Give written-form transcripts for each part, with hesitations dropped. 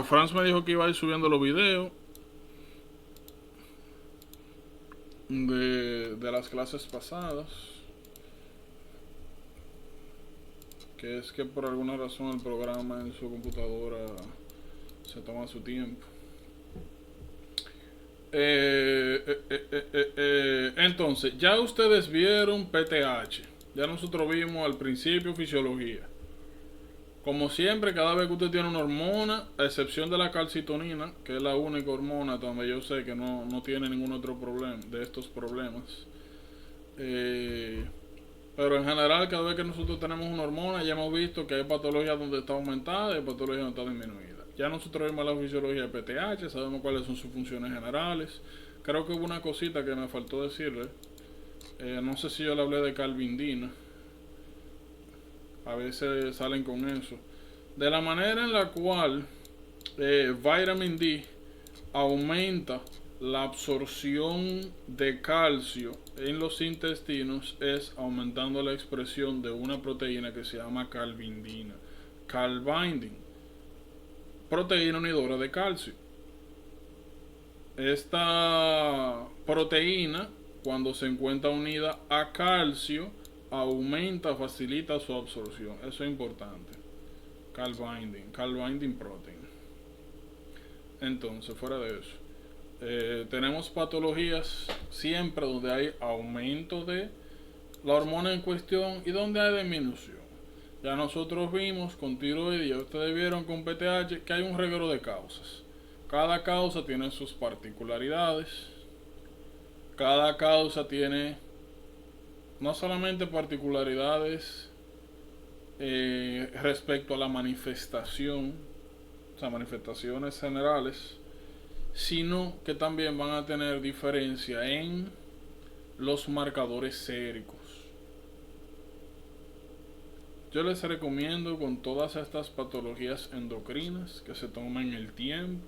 Franz me dijo que iba a ir subiendo los videos de las clases pasadas. Que es que por alguna razón el programa en su computadora se toma su tiempo. Entonces, ya ustedes vieron PTH. Ya nosotros vimos al principio fisiología. Como siempre, cada vez que usted tiene una hormona, a excepción de la calcitonina, que es la única hormona donde yo sé que no tiene ningún otro problema de estos problemas. Pero en general, cada vez que nosotros tenemos una hormona, ya hemos visto que hay patologías donde está aumentada y hay patologías donde está disminuida. Ya nosotros vimos la fisiología de PTH, sabemos cuáles son sus funciones generales. Creo que hubo una cosita que me faltó decirle. No sé si yo le hablé de calvindina. A veces salen con eso. De la manera en la cual vitamin D aumenta la absorción de calcio en los intestinos es aumentando la expresión de una proteína que se llama calvindina. Calbinding, proteína unidora de calcio. Esta proteína, cuando se encuentra unida a calcio, aumenta, facilita su absorción. Eso es importante. Calbinding protein. Entonces, fuera de eso, tenemos patologías siempre donde hay aumento de la hormona en cuestión y donde hay disminución. Ya nosotros vimos con tiroides, ya ustedes vieron con PTH que hay un reguero de causas. Cada causa tiene sus particularidades. Cada causa tiene no solamente particularidades respecto a la manifestación, o sea, manifestaciones generales, sino que también van a tener diferencia en los marcadores séricos. Yo les recomiendo con todas estas patologías endocrinas que se tomen el tiempo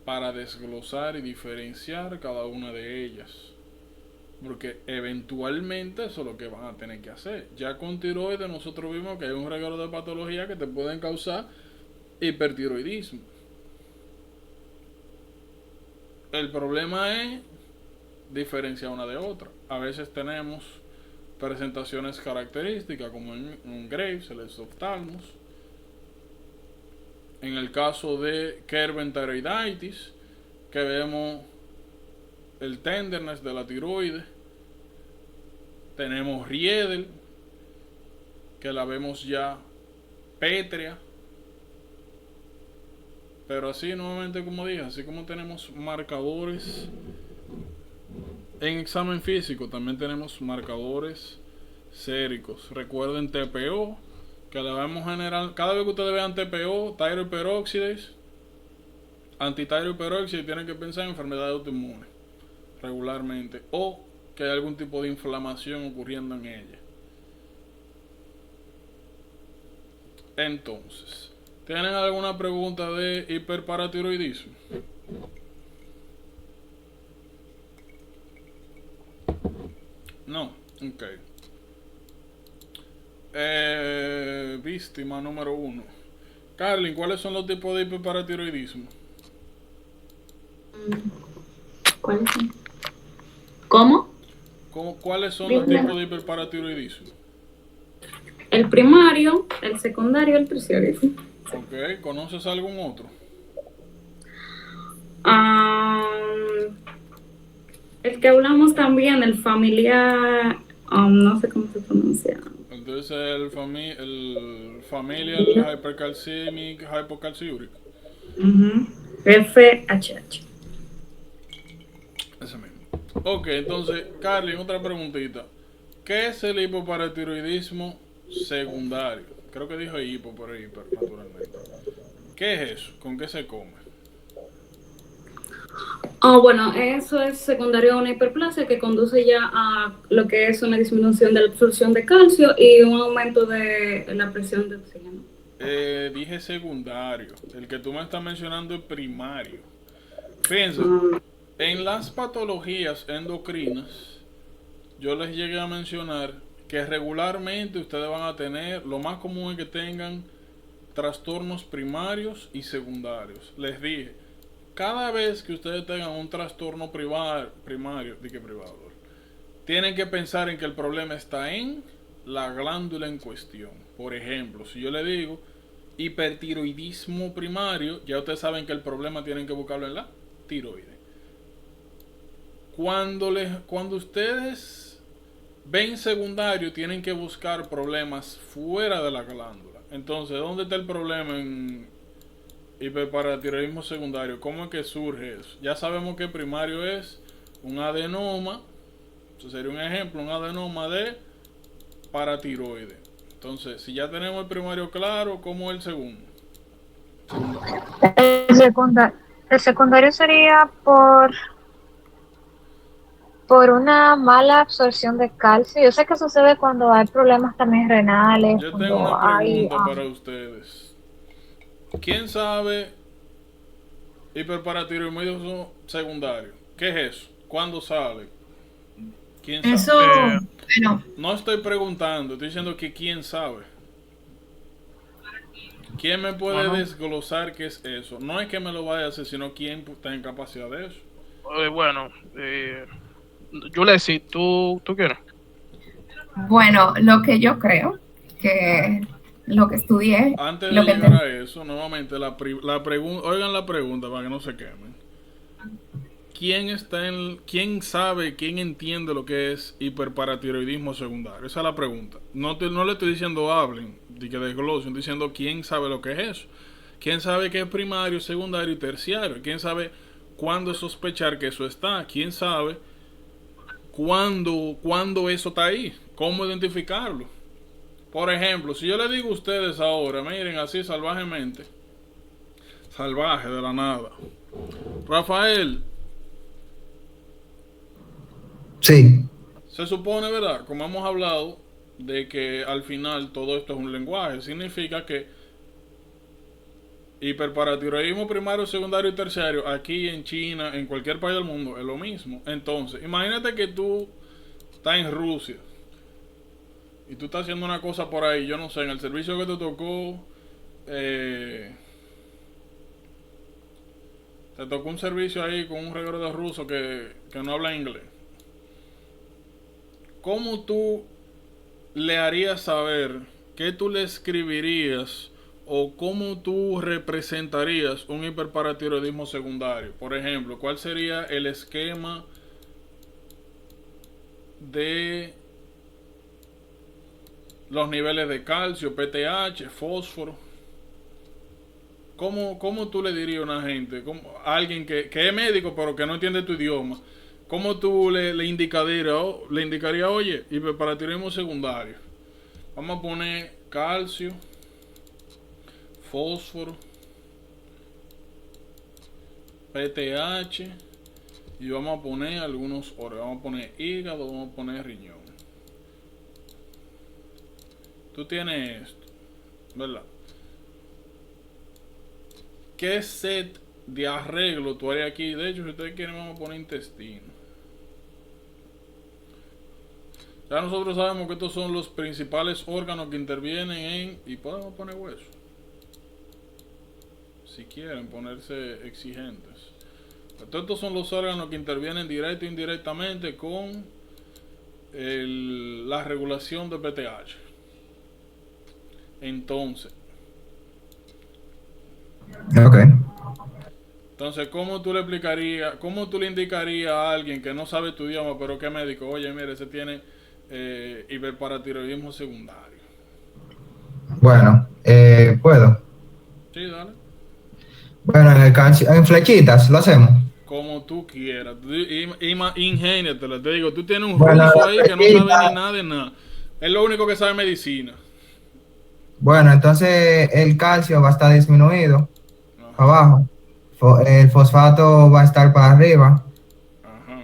para desglosar y diferenciar cada una de ellas, porque eventualmente eso es lo que van a tener que hacer. Ya con tiroides nosotros vimos que hay un regalo de patologías que te pueden causar hipertiroidismo. El problema es diferenciar una de otra. A veces tenemos presentaciones características como en Graves, el exophthalmos. En el caso de Kerben thyroiditis, que vemos el tenderness de la tiroides. Tenemos Riedel, que la vemos ya pétrea. Pero así, nuevamente, como dije, así como tenemos marcadores en examen físico, también tenemos marcadores séricos. Recuerden TPO, que la vemos general. Cada vez que ustedes vean TPO, thyroid peroxidase, antithyroid peroxidase, tienen que pensar en enfermedades autoinmunes regularmente, o que hay algún tipo de inflamación ocurriendo en ella. Entonces, ¿tienen alguna pregunta de hiperparatiroidismo? No, ok. Víctima número 1. Carlin, ¿cuáles son los tipos de hiperparatiroidismo? ¿Cuáles son? ¿Cómo? ¿Cuáles son los tipos de hiperparatiroidismo? El primario, el secundario, el terciario. Ok, ¿conoces algún otro? El que hablamos también, el familiar, no sé cómo se pronuncia. Entonces el familial hypercalcemic hypocalciuric. FHH. Ese mismo. Ok, entonces, Carly, otra preguntita. ¿Qué es el hipoparatiroidismo secundario? Creo que dijo hipo, pero hiper, naturalmente. ¿Qué es eso? ¿Con qué se come? Bueno, eso es secundario a una hiperplasia que conduce ya a lo que es una disminución de la absorción de calcio y un aumento de la presión de oxígeno. Dije secundario. El que tú me estás mencionando es primario. Fíjense, en las patologías endocrinas, yo les llegué a mencionar que regularmente ustedes van a tener, lo más común es que tengan trastornos primarios y secundarios. Les dije, cada vez que ustedes tengan un trastorno primario, tienen que pensar en que el problema está en la glándula en cuestión. Por ejemplo, si yo le digo hipertiroidismo primario, ya ustedes saben que el problema tienen que buscarlo en la tiroide. Cuando ustedes ven secundario, tienen que buscar problemas fuera de la glándula. Entonces, ¿dónde está el problema en hiperparatiroidismo secundario? ¿Cómo es que surge eso? Ya sabemos que primario es un adenoma. Eso sería un ejemplo, un adenoma de paratiroide. Entonces, si ya tenemos el primario claro, ¿cómo es el segundo? El secundario sería por una mala absorción de calcio. Yo sé que sucede cuando hay problemas también renales, Yo tengo cuando una hay... pregunta para ustedes. ¿Quién sabe hiperparatiroidismo secundario? ¿Qué es eso? ¿Cuándo sale? ¿Quién sabe? Eso, bueno, No estoy preguntando, estoy diciendo que quién sabe. ¿Quién me puede desglosar qué es eso? No es que me lo vaya a hacer, sino quién está en capacidad de eso. bueno, Yulesi, ¿tú quieres? Bueno, lo que yo creo, que lo que estudié, Antes de lo que llegar entendí, a eso, nuevamente la pregunta, oigan la pregunta para que no se quemen. ¿Quién sabe, quién entiende lo que es hiperparatiroidismo secundario? Esa es la pregunta. No le estoy diciendo hablen, de que desglosen, estoy diciendo quién sabe lo que es eso. ¿Quién sabe qué es primario, secundario y terciario? ¿Quién sabe cuándo sospechar que eso está? ¿Quién sabe cuándo eso está ahí? ¿Cómo identificarlo? Por ejemplo, si yo le digo a ustedes ahora, miren así salvajemente, salvaje de la nada, Rafael, Sí, se supone, ¿verdad? Como hemos hablado, de que al final todo esto es un lenguaje. Significa que hiperparatiroidismo primario, secundario y terciario, aquí en China, en cualquier país del mundo, es lo mismo. Entonces, imagínate que tú estás en Rusia y tú estás haciendo una cosa por ahí, yo no sé, en el servicio que te tocó, te tocó un servicio ahí con un reguero de ruso que no habla inglés. ¿Cómo tú le harías saber, qué tú le escribirías o cómo tú representarías un hiperparatiroidismo secundario? Por ejemplo, ¿cuál sería el esquema de los niveles de calcio, PTH, fósforo? ¿Cómo tú le dirías a una gente, a alguien que es médico pero que no entiende tu idioma? ¿Cómo tú le indicarías, oye, hiperparatiroidismo secundario? Vamos a poner calcio, fósforo, PTH y vamos a poner algunos órganos. Vamos a poner hígado, vamos a poner riñón. Tú tienes esto, ¿verdad? ¿Qué set de arreglo tú harías aquí? De hecho, si ustedes quieren, vamos a poner intestino. Ya nosotros sabemos que estos son los principales órganos que intervienen en... Y podemos poner hueso. Si quieren ponerse exigentes. Entonces, estos son los órganos que intervienen directo e indirectamente con la regulación de PTH. Entonces, ok. ¿cómo tú le explicarías, cómo tú le indicarías a alguien que no sabe tu idioma, pero que es médico? Oye, mire, ese tiene hiperparatiroidismo secundario. Bueno, puedo. Sí, dale. Bueno, en flechitas lo hacemos. Como tú quieras. Ingéniatela. Te digo, tú tienes un Bueno, ruso la ahí que no flechita. sabe ni nada de nada. Es lo único que sabe medicina. Bueno, entonces el calcio va a estar disminuido Ajá, abajo. El fosfato va a estar para arriba. ajá.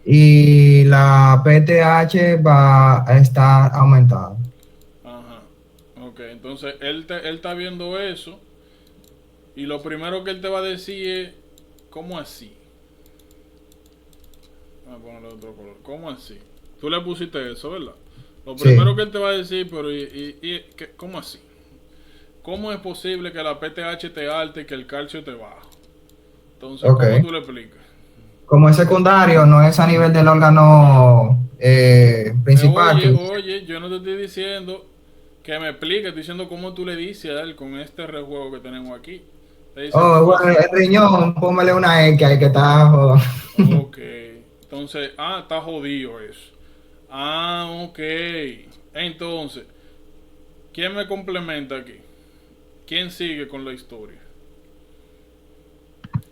Y la PTH va a estar aumentada. Ajá. Ok, entonces él está viendo eso. Y lo primero que él te va a decir es, ¿cómo así? Voy a ponerle otro color. ¿Cómo así? Tú le pusiste eso, ¿verdad? Lo Sí. primero que él te va a decir, pero ¿cómo así? ¿cómo es posible que la PTH te alta y que el calcio te baja? Entonces, Ok. ¿cómo tú le explicas? Como es secundario, no es a nivel del órgano principal. Oye, yo no te estoy diciendo que me explique, estoy diciendo cómo tú le dices a él con este rejuego que tenemos aquí. Le dices, Oh, bueno, el riñón, póngale una X ahí que está jodido. ok, entonces, está jodido eso. Ok. Entonces, ¿quién me complementa aquí? ¿Quién sigue con la historia?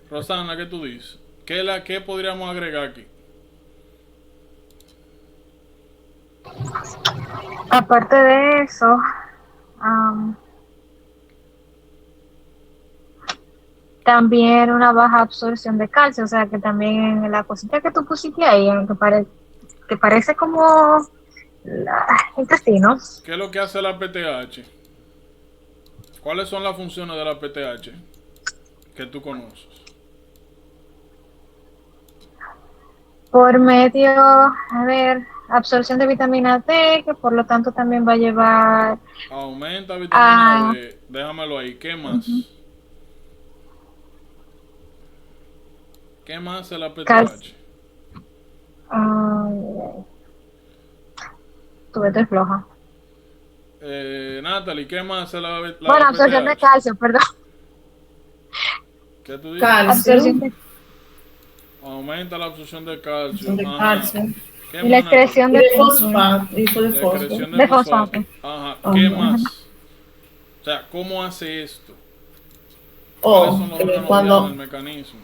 Rosana, ¿qué tú dices? ¿Qué podríamos agregar aquí? Aparte de eso, am, también una baja absorción de calcio, o sea que también la cosita que tú pusiste ahí, que parece como intestino. ¿Qué es lo que hace la PTH? ¿Cuáles son las funciones de la PTH que tú conoces? Por medio, a ver, absorción de vitamina D, que por lo tanto también va a llevar Aumenta vitamina a D. Déjamelo ahí. ¿Qué más? ¿Qué más hace la PTH? tuve estoy floja. Natalie, ¿qué más hace la Bueno, absorción de PTH? calcio, perdón. ¿Qué tú dices? Calcio, Absorción de Aumenta la absorción de calcio. de Ajá. calcio. ¿Qué y la más, Natalie? excreción Y de de fosfato, y de La fósforo. excreción de fosfato. fosfato. Ajá. Ajá. ¿Qué más? O sea, ¿cómo hace esto? ¿Cuáles O son los órganos cuando, del mecanismo?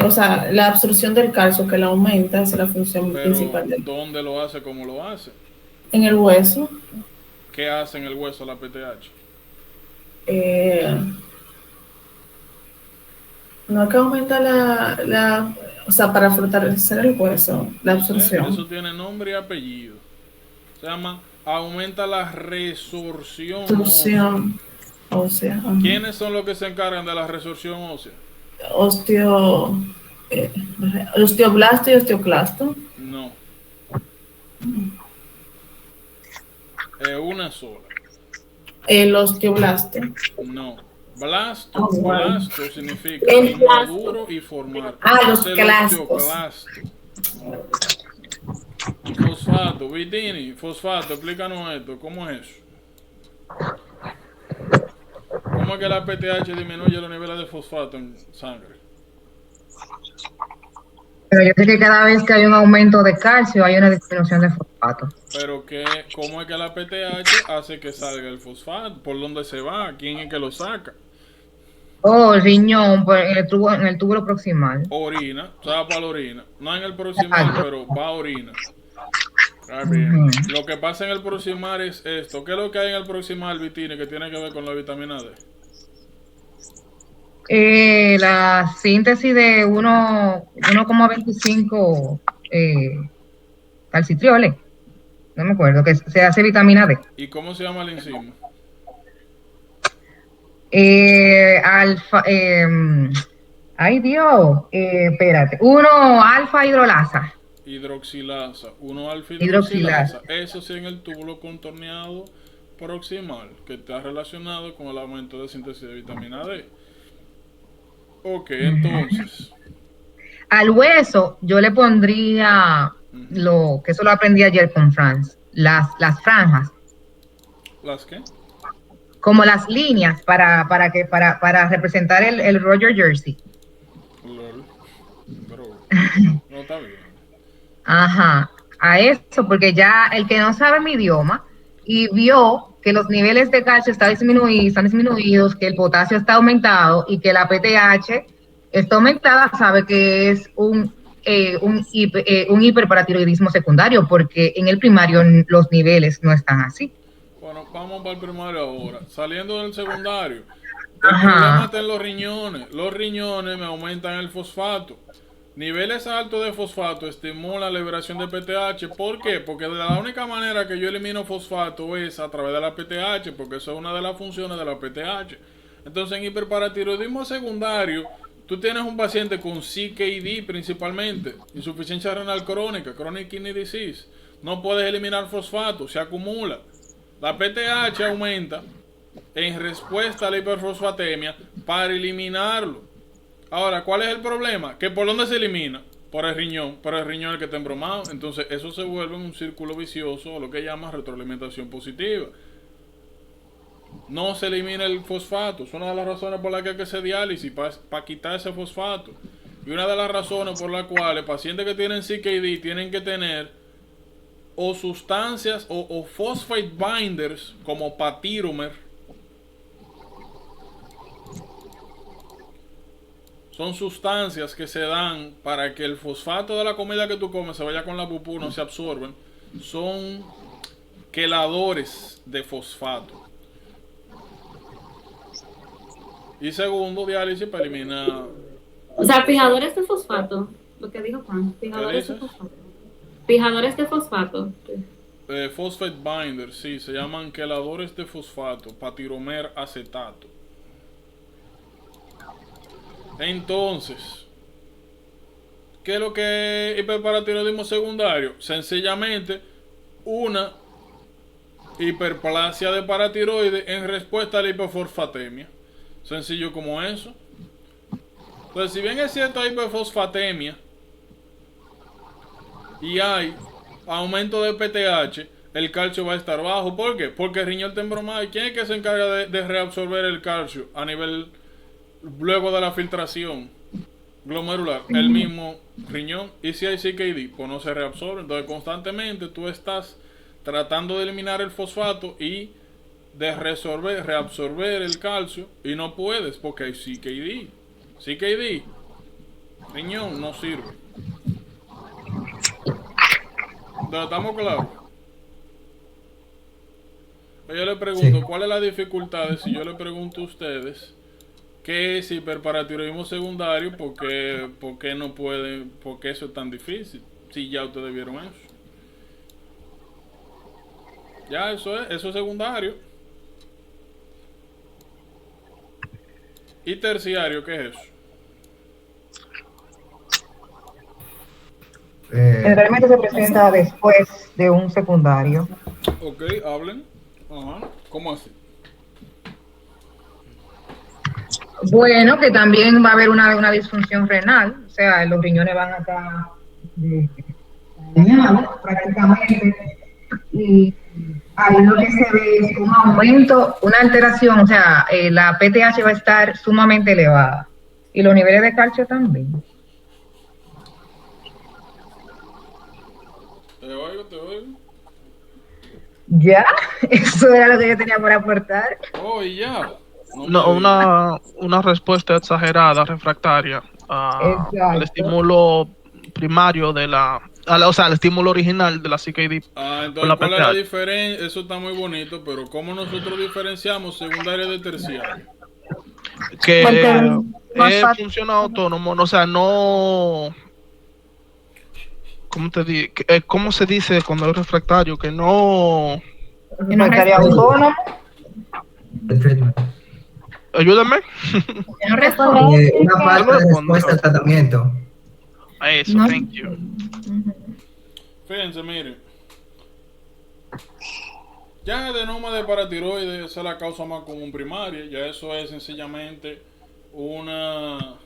o sea, la absorción del calcio que la aumenta es la función Pero, principal ¿dónde lo hace? ¿Cómo lo hace? en el hueso. ¿Qué hace en el hueso la PTH? eh, no es que aumenta o sea, para fortalecer el hueso, la No sé, absorción. eso tiene nombre y apellido. Se llama aumenta la resorción ósea. Absorción ósea. Ajá. ¿Quiénes son los que se encargan de la resorción ósea? Osteo, eh, osteoblasto y osteoclasto. No. Una sola. El osteoblasto. No. Blasto, Ah, bueno. blasto significa El inmaduro y formar. los Es el clastos. osteoclasto. Fosfato, Vitini, fosfato, explícanos esto, ¿cómo es eso? ¿Cómo es que la PTH disminuye los niveles de fosfato en sangre? Pero yo sé que cada vez que hay un aumento de calcio hay una disminución de fosfato. Pero ¿cómo es que la PTH hace que salga el fosfato? ¿Por dónde se va? ¿Quién es que lo saca? Oh, el riñón, en el túbulo proximal. Orina, se va para la orina. No en el proximal, Exacto. pero va a orina. Está bien. Ujú. Lo que pasa en el proximal es esto. ¿Qué es lo que hay en el proximal, Vitini, que tiene que ver con la vitamina D? La síntesis de 1,25 calcitrioles, no me acuerdo, que se hace vitamina D. ¿Y cómo se llama la enzima? Alfa, ay Dios, espérate, 1 alfa hidrolasa. Hidroxilasa. 1-alfa Hidroxilasa. hidroxilasa. Eso sí en el túbulo contorneado proximal, que está relacionado con el aumento de síntesis de vitamina D. Ok, entonces. Al hueso yo le pondría que eso lo aprendí ayer con Franz, las franjas, ¿Las qué? como las líneas para representar el Roger Jersey. Lol. Pero no está bien. Ajá, a eso, porque ya el que no sabe mi idioma y vio que los niveles de calcio están disminuidos, que el potasio está aumentado y que la PTH está aumentada, sabe que es un hiperparatiroidismo secundario, porque en el primario los niveles no están así. Bueno, vamos para el primario ahora. Saliendo del secundario. El Ajá. problema está en los riñones. Los riñones me aumentan el fosfato. Niveles altos de fosfato estimulan la liberación de PTH. ¿Por qué? Porque la única manera que yo elimino fosfato es a través de la PTH, porque eso es una de las funciones de la PTH. Entonces, en hiperparatiroidismo secundario, tú tienes un paciente con CKD principalmente, insuficiencia renal crónica, chronic kidney disease. No puedes eliminar fosfato, se acumula. La PTH aumenta en respuesta a la hiperfosfatemia para eliminarlo. Ahora, ¿cuál es el problema? Que por dónde se elimina, por el riñón, pero el riñón es el que está embromado. Entonces eso se vuelve un círculo vicioso, o lo que llama retroalimentación positiva. No se elimina el fosfato. Es una de las razones por las que hay que hacer diálisis, para quitar ese fosfato. Y una de las razones por las cuales pacientes que tienen CKD tienen que tener o sustancias o phosphate binders como patiromer. Son sustancias que se dan para que el fosfato de la comida que tú comes se vaya con la pupú, no se absorben. Son queladores de fosfato. Y segundo, diálisis para eliminar. O sea, fijadores de fosfato, lo que dijo Juan, fijadores de dices? fosfato. Fijadores de fosfato. Phosphate binder, sí, se llaman queladores de fosfato, patiromer acetato. Entonces, ¿qué es lo que es hiperparatiroidismo secundario? Sencillamente, una hiperplasia de paratiroides en respuesta a la hiperfosfatemia. Sencillo como eso. Entonces, si bien es cierto hay hiperfosfatemia y hay aumento de PTH, el calcio va a estar bajo. ¿Por qué? Porque el riñón está embromado. ¿Y quién es que se encarga de reabsorber el calcio a nivel luego de la filtración glomerular? El mismo riñón. Y si hay CKD, pues no se reabsorbe. Entonces constantemente tú estás tratando de eliminar el fosfato y de reabsorber el calcio, y no puedes porque hay CKD. CKD, riñón no sirve. Entonces, ¿estamos claros? Yo le pregunto, ¿cuál es la dificultad si yo le pregunto a ustedes qué es hiperparatiroidismo secundario? ¿Por qué no pueden? ¿Por qué eso es tan difícil? Si ya ustedes vieron eso. Ya, eso es secundario. ¿Y terciario qué es eso? Generalmente se presenta después de un secundario. Ok, hablen. Ajá. ¿Cómo así? Bueno, que también va a haber una disfunción renal, o sea, los riñones van a estar dañados prácticamente, y ahí lo que se ve es un aumento, una alteración, o sea, la PTH va a estar sumamente elevada y los niveles de calcio también. Te oigo. Ya, eso era lo que yo tenía por aportar. Oh, y ya. No, una respuesta exagerada, refractaria al Exacto. estímulo primario o sea, al estímulo original de la CKD. Entonces, ¿cuál es la diferencia? Eso está muy bonito, pero ¿cómo nosotros diferenciamos secundario de terciario? Que funciona autónomo, o sea, no. ¿Cómo se dice cuando es refractario? Que no. Refractario autónomo. Ayúdame. No responde. Una falta de respuesta al tratamiento. A eso, No. thank you. Fíjense, miren. Ya el adenoma de paratiroides, esa es la causa más común primaria. Ya eso es sencillamente una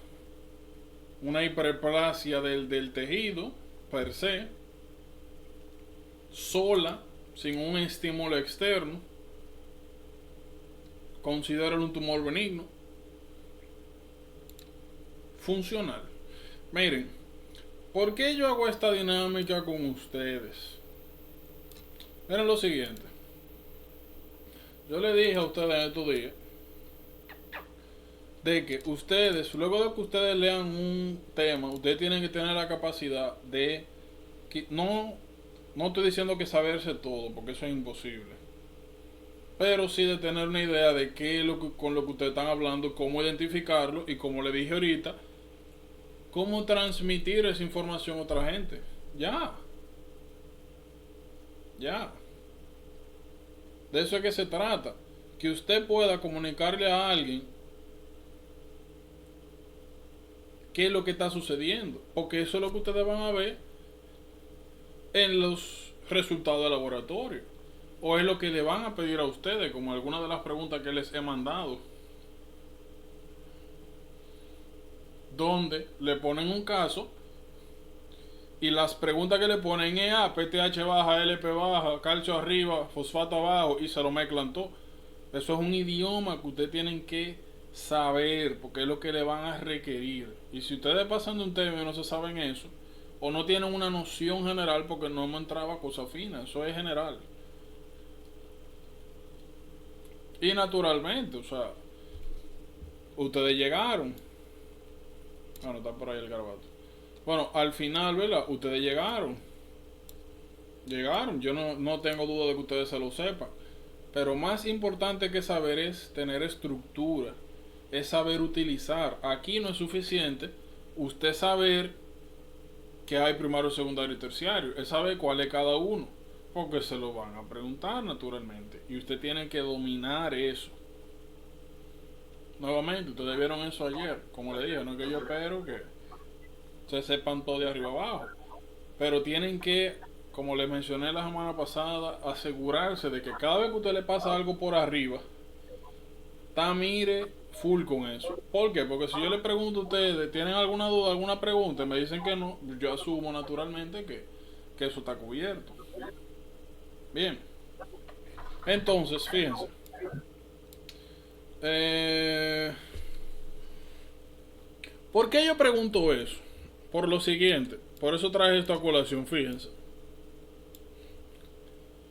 hiperplasia del tejido per se, sola, sin un estímulo externo. Considéralo un tumor benigno, funcional. Miren, ¿por qué yo hago esta dinámica con ustedes? Miren lo siguiente. Yo le dije a ustedes estos días de que ustedes, luego de que ustedes lean un tema, ustedes tienen que tener la capacidad de no estoy diciendo que saberse todo, porque eso es imposible, pero sí de tener una idea de qué es con lo que ustedes están hablando, cómo identificarlo, y como le dije ahorita, cómo transmitir esa información a otra gente. Ya. De eso es que se trata, que usted pueda comunicarle a alguien qué es lo que está sucediendo, porque eso es lo que ustedes van a ver en los resultados de laboratorio. o es lo que le van a pedir a ustedes, como algunas de las preguntas que les he mandado, donde le ponen un caso y las preguntas que le ponen es PTH baja, LP baja, calcio arriba, fosfato abajo, y se lo mezclan todo. Eso es un idioma que ustedes tienen que saber, porque es lo que le van a requerir. Y si ustedes pasan de un tema y no se saben eso, o no tienen una noción general, porque no me entraba cosa fina, eso es general. Y naturalmente, o sea, ustedes llegaron. Bueno, está por ahí el garabato. Bueno, al final, ¿verdad? Ustedes llegaron. Yo no tengo duda de que ustedes se lo sepan. Pero más importante que saber es tener estructura. Es saber utilizar. Aquí no es suficiente usted saber que hay primario, secundario y terciario. Es saber cuál es cada uno. Porque se lo van a preguntar naturalmente. Y usted tiene que dominar eso. Nuevamente, ustedes vieron eso ayer. Como le dije, no es que yo espero que se sepan todo de arriba abajo. Pero tienen que, como les mencioné la semana pasada, asegurarse de que cada vez que a usted le pasa algo por arriba, está mire full con eso. ¿Por qué? Porque si yo le pregunto a ustedes, ¿tienen alguna duda, alguna pregunta? Y me dicen que no, yo asumo naturalmente que eso está cubierto. Bien. Entonces, fíjense. ¿Por qué yo pregunto eso? Por lo siguiente. Por eso traje esto a colación, fíjense.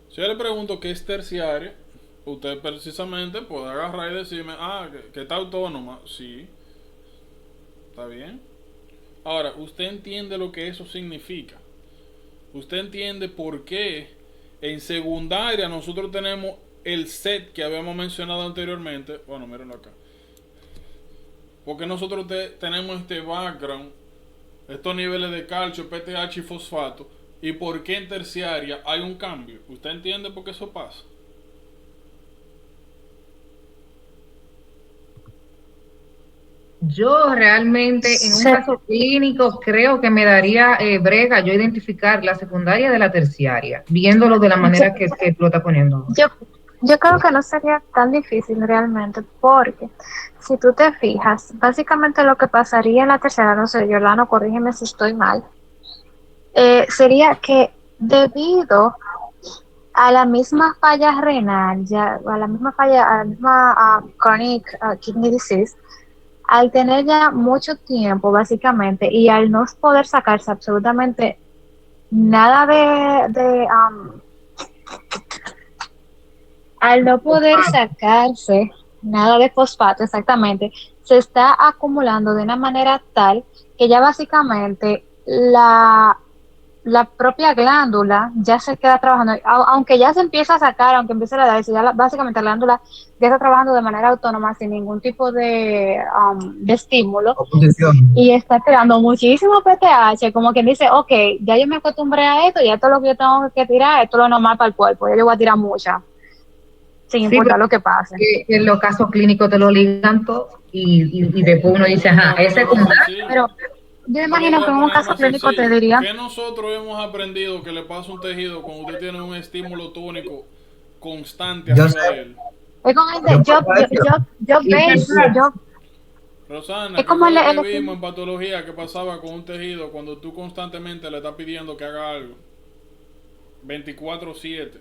Si yo le pregunto qué es terciaria, usted precisamente puede agarrar y decirme, que está autónoma. Sí. ¿Está bien? Ahora, usted entiende lo que eso significa. Usted entiende por qué en secundaria nosotros tenemos el set que habíamos mencionado anteriormente. Bueno, mírenlo acá. Porque nosotros tenemos este background, estos niveles de calcio, PTH y fosfato. Y por qué en terciaria hay un cambio. ¿Usted entiende por qué eso pasa? Yo realmente en un caso clínico creo que me daría brega yo identificar la secundaria de la terciaria, viéndolo de la manera que tú lo estás poniendo. Yo creo que no sería tan difícil realmente, porque si tú te fijas, básicamente lo que pasaría en la tercera, no sé, Yolano, corrígeme si estoy mal, sería que debido a la misma falla renal, a la misma chronic kidney disease, al tener ya mucho tiempo básicamente y al no poder sacarse absolutamente nada al no poder sacarse nada de fosfato exactamente, se está acumulando de una manera tal que ya básicamente la propia glándula ya se queda trabajando, aunque ya se empieza a sacar, aunque empiece la diálisis, básicamente la glándula ya está trabajando de manera autónoma sin ningún tipo de estímulo, y está creando muchísimo PTH, como quien dice, ok, ya yo me acostumbré a esto, ya todo lo que yo tengo que tirar, esto es lo normal para el cuerpo, ya yo voy a tirar mucha, sin importar lo que pase. En los casos clínicos te lo ligan todo y después uno dice, es secundario. Pero yo imagino que en un caso clínico te diría que nosotros hemos aprendido que le pasa un tejido cuando usted tiene un estímulo tónico constante arriba de él. Es como Rosana, es como que vimos en patología que pasaba con un tejido cuando tú constantemente le estás pidiendo que haga algo 24/7.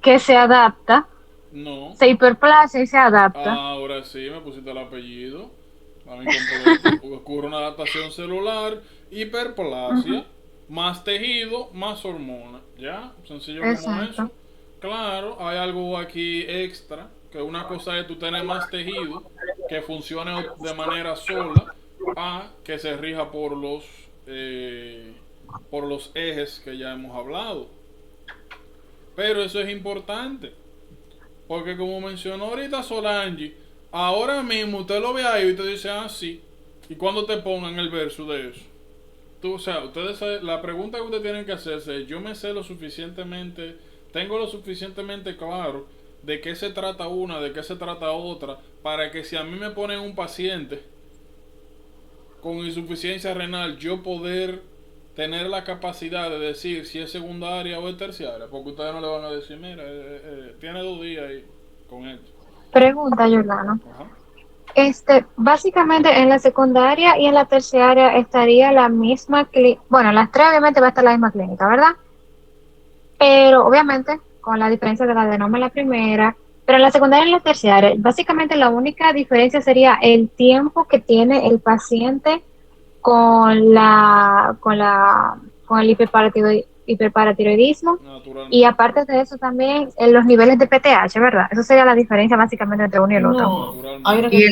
Que se adapta. No. Se hiperplasia y se adapta. Ahora sí, me pusiste el apellido. Ocurre una adaptación celular, hiperplasia, más tejido, más hormona. ¿Ya? Sencillo como eso. Claro, hay algo aquí extra, que una cosa es tú tener más tejido que funcione de manera sola, a que se rija por los ejes que ya hemos hablado. Pero eso es importante, porque como mencionó ahorita Solange, ahora mismo usted lo ve ahí y usted dice, sí. Y cuando te pongan el verso de eso, ustedes saben, la pregunta que ustedes tienen que hacerse es, yo me sé lo suficientemente, tengo lo suficientemente claro de qué se trata una, de qué se trata otra, para que si a mí me ponen un paciente con insuficiencia renal, yo poder tener la capacidad de decir si es secundaria o es terciaria, porque ustedes no le van a decir, mira, tiene 2 días ahí con esto. Pregunta, Yolano. Ajá. Básicamente en la secundaria y en la terciaria estaría la misma bueno, en las tres obviamente va a estar la misma clínica, ¿verdad? Pero obviamente con la diferencia de la adenoma en la primera, pero en la secundaria y en la terciaria, básicamente la única diferencia sería el tiempo que tiene el paciente con el hiperparatiroidismo, y aparte de eso también en los niveles de PTH, ¿verdad? Eso sería la diferencia básicamente entre uno y el otro. No, hay una y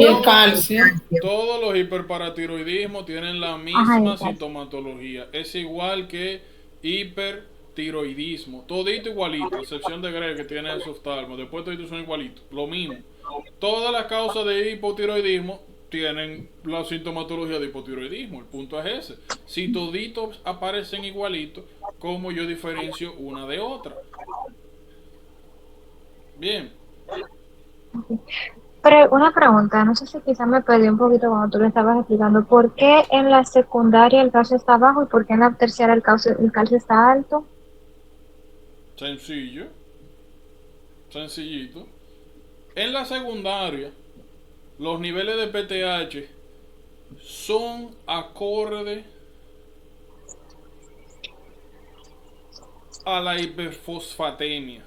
el calcio. Todos los hiperparatiroidismos tienen la misma sintomatología. Es igual que hipertiroidismo. Todito igualito, a excepción de Greg que tiene el oftalmo. Después toditos son igualitos. Lo mismo. Todas las causas de hipotiroidismo tienen la sintomatología de hipotiroidismo. El punto es ese. Si toditos aparecen igualitos, ¿cómo yo diferencio una de otra? Bien. Pero una pregunta, no sé si quizás me perdí un poquito cuando tú le estabas explicando. ¿Por qué en la secundaria el calcio está bajo y por qué en la terciaria el calcio está alto? Sencillo. Sencillito. En la secundaria, los niveles de PTH son acorde a la hiperfosfatemia.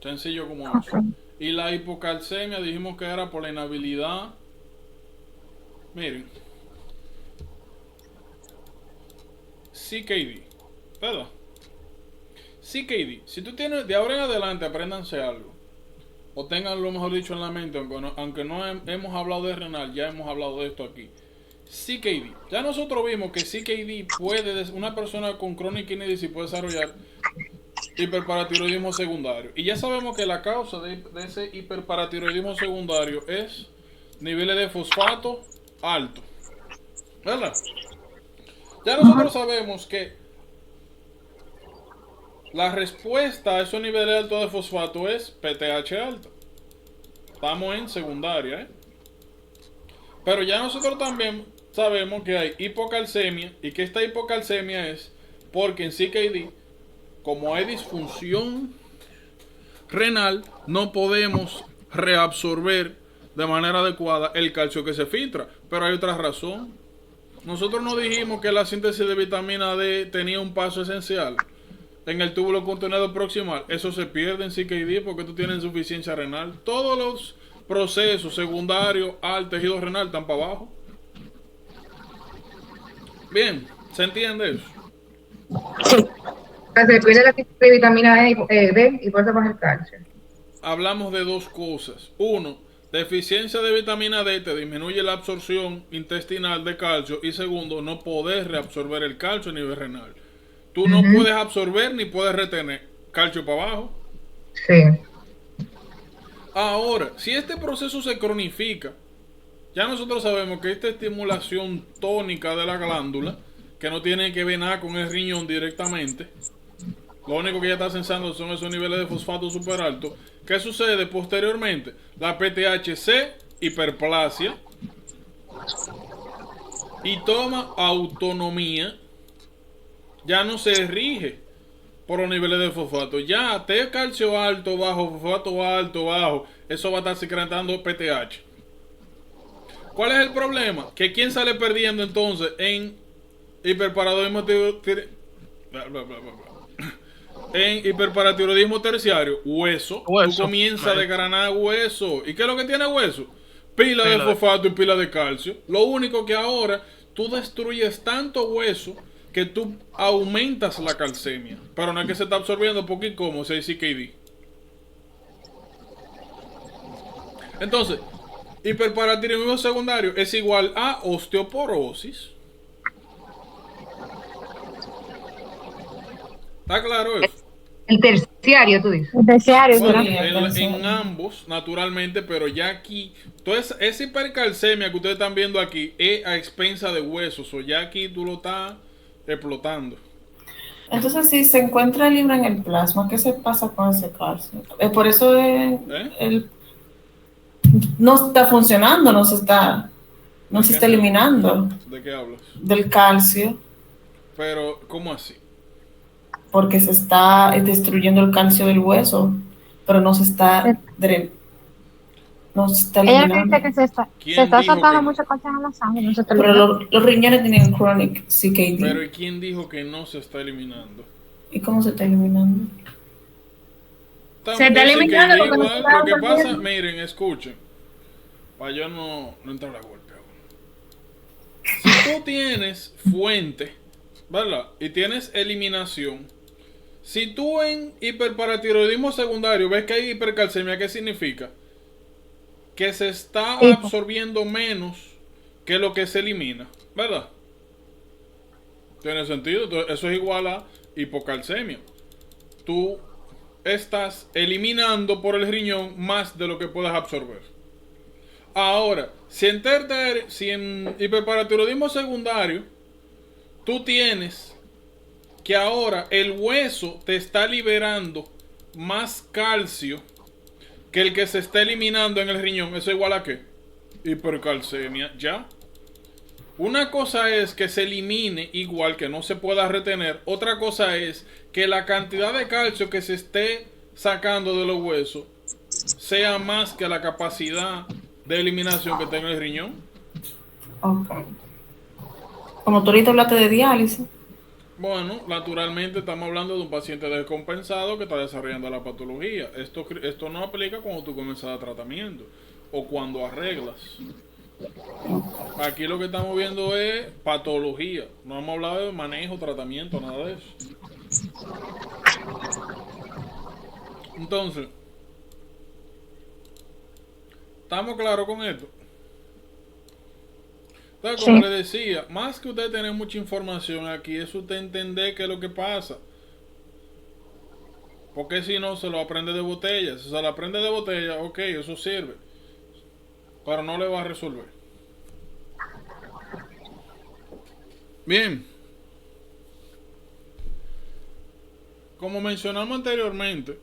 Sencillo como eso. Y la hipocalcemia dijimos que era por la inhabilidad. Miren. CKD. ¿Verdad? CKD. Si tú tienes, de ahora en adelante, apréndanse algo. O tengan lo mejor dicho en la mente, aunque no hemos hablado de renal, ya hemos hablado de esto aquí. CKD. Ya nosotros vimos que CKD una persona con chronic kidney disease puede desarrollar hiperparatiroidismo secundario. Y ya sabemos que la causa de ese hiperparatiroidismo secundario es niveles de fosfato alto. ¿Verdad? Ya nosotros sabemos que la respuesta a esos niveles altos de fosfato es PTH alta. Estamos en secundaria, ¿eh? Pero ya nosotros también sabemos que hay hipocalcemia y que esta hipocalcemia es porque en CKD, como hay disfunción renal, no podemos reabsorber de manera adecuada el calcio que se filtra. Pero hay otra razón. Nosotros no dijimos que la síntesis de vitamina D tenía un paso esencial en el túbulo contenedor proximal. Eso se pierde en CKD porque tú tienes insuficiencia renal. Todos los procesos secundarios al tejido renal están para abajo. Bien, ¿se entiende eso? Sí. Se pierde la síntesis de vitamina D y por eso baja el calcio. Hablamos de dos cosas. Uno, deficiencia de vitamina D te disminuye la absorción intestinal de calcio. Y segundo, no podés reabsorber el calcio a nivel renal. Tú no puedes absorber ni puedes retener calcio para abajo. Sí. Ahora, si este proceso se cronifica, ya nosotros sabemos que esta estimulación tónica de la glándula, que no tiene que ver nada con el riñón directamente, lo único que ya está sensando son esos niveles de fosfato super altos. ¿Qué sucede posteriormente? La PTH hiperplasia y toma autonomía. Ya no se rige por los niveles de fosfato. Ya T calcio alto, bajo, fosfato alto, bajo, eso va a estar secretando PTH. ¿Cuál es el problema? Que ¿quién sale perdiendo entonces en hiperparatiroidismo terciario? Hueso. Tú comienzas a desgranar hueso. ¿Y qué es lo que tiene hueso? Pila de fosfato y pila de calcio. Lo único que ahora tú destruyes tanto hueso que tú aumentas la calcemia, pero no es que se está absorbiendo porque como se dice CKD. Entonces, hiperparatiroidismo secundario es igual a osteoporosis. ¿Está claro eso? El terciario, tú dices. El terciario, bueno, en ambos, naturalmente, pero ya aquí, entonces esa hipercalcemia que ustedes están viendo aquí es a expensa de huesos, o ya aquí tú lo estás explotando. Entonces, si se encuentra libre en el plasma, ¿qué se pasa con ese calcio? Por eso no está funcionando, no se está No se está eliminando. ¿De qué hablas? Del calcio. Pero, ¿cómo así? Porque se está destruyendo el calcio del hueso, pero no se está Ella eliminando. dice que se está saltando mucho calcio en la sangre, no se está Pero eliminando. los riñones tienen chronic CKD. Pero ¿y quién dijo que no se está eliminando? ¿Y cómo se está eliminando? Se está eliminando CKD lo que no igual, se está lo que pasa, volviendo. miren, escuchen, para yo no entrar a golpe. Si tú tienes fuente, ¿verdad? Y tienes eliminación. Si tú en hiperparatiroidismo secundario ves que hay hipercalcemia, ¿qué significa? Que se está absorbiendo menos que lo que se elimina, ¿verdad? Tiene sentido. Entonces, eso es igual a hipocalcemia. Tú estás eliminando por el riñón más de lo que puedas absorber. Ahora, si en hiperparatiroidismo secundario tú tienes que ahora el hueso te está liberando más calcio que el que se está eliminando en el riñón, ¿eso igual a qué? Hipercalcemia, ¿ya? Una cosa es que se elimine igual, que no se pueda retener. Otra cosa es que la cantidad de calcio que se esté sacando de los huesos sea más que la capacidad de eliminación que tenga el riñón. Ok. Como tú ahorita hablaste de diálisis. Bueno, naturalmente estamos hablando de un paciente descompensado que está desarrollando la patología. Esto no aplica cuando tú comienzas tratamiento o cuando arreglas. Aquí lo que estamos viendo es patología. No hemos hablado de manejo, tratamiento, nada de eso. Entonces, ¿estamos claros con esto? Entonces, como les decía, más que usted tener mucha información aquí, es usted entender qué es lo que pasa. Porque si no, se lo aprende de botella. Si se lo aprende de botella, ok, eso sirve. Pero no le va a resolver. Bien. Como mencionamos anteriormente,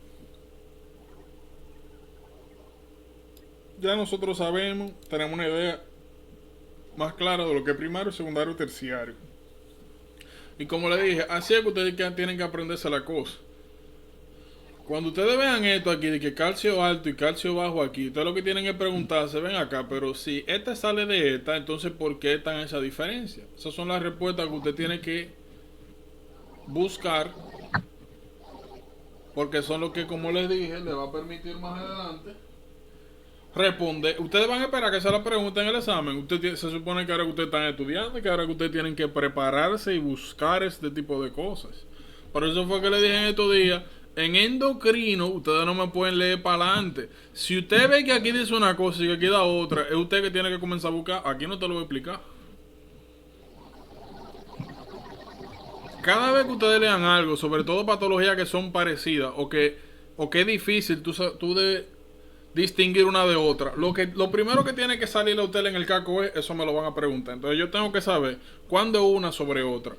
ya nosotros sabemos, tenemos una idea más clara de lo que es primario, secundario y terciario. Y como le dije, así es que ustedes tienen que aprenderse la cosa. Cuando ustedes vean esto aquí, de que calcio alto y calcio bajo aquí, ustedes lo que tienen que preguntarse, ven acá, pero si esta sale de esta, entonces ¿por qué está en esa diferencia? Esas son las respuestas que usted tiene que buscar, porque son lo que, como les dije, le va a permitir más adelante responder. Ustedes van a esperar que se la pregunten en el examen. Se supone que ahora que ustedes están estudiando, que ahora que ustedes tienen que prepararse y buscar este tipo de cosas. Por eso fue que le dije en estos días, en endocrino, ustedes no me pueden leer para adelante. Si usted ve que aquí dice una cosa y que aquí da otra, es usted que tiene que comenzar a buscar. Aquí no te lo voy a explicar. Cada vez que ustedes lean algo, sobre todo patologías que son parecidas o que es difícil tú de distinguir una de otra, lo primero que tiene que salir a usted en el caco es, eso me lo van a preguntar. Entonces yo tengo que saber cuándo es una sobre otra.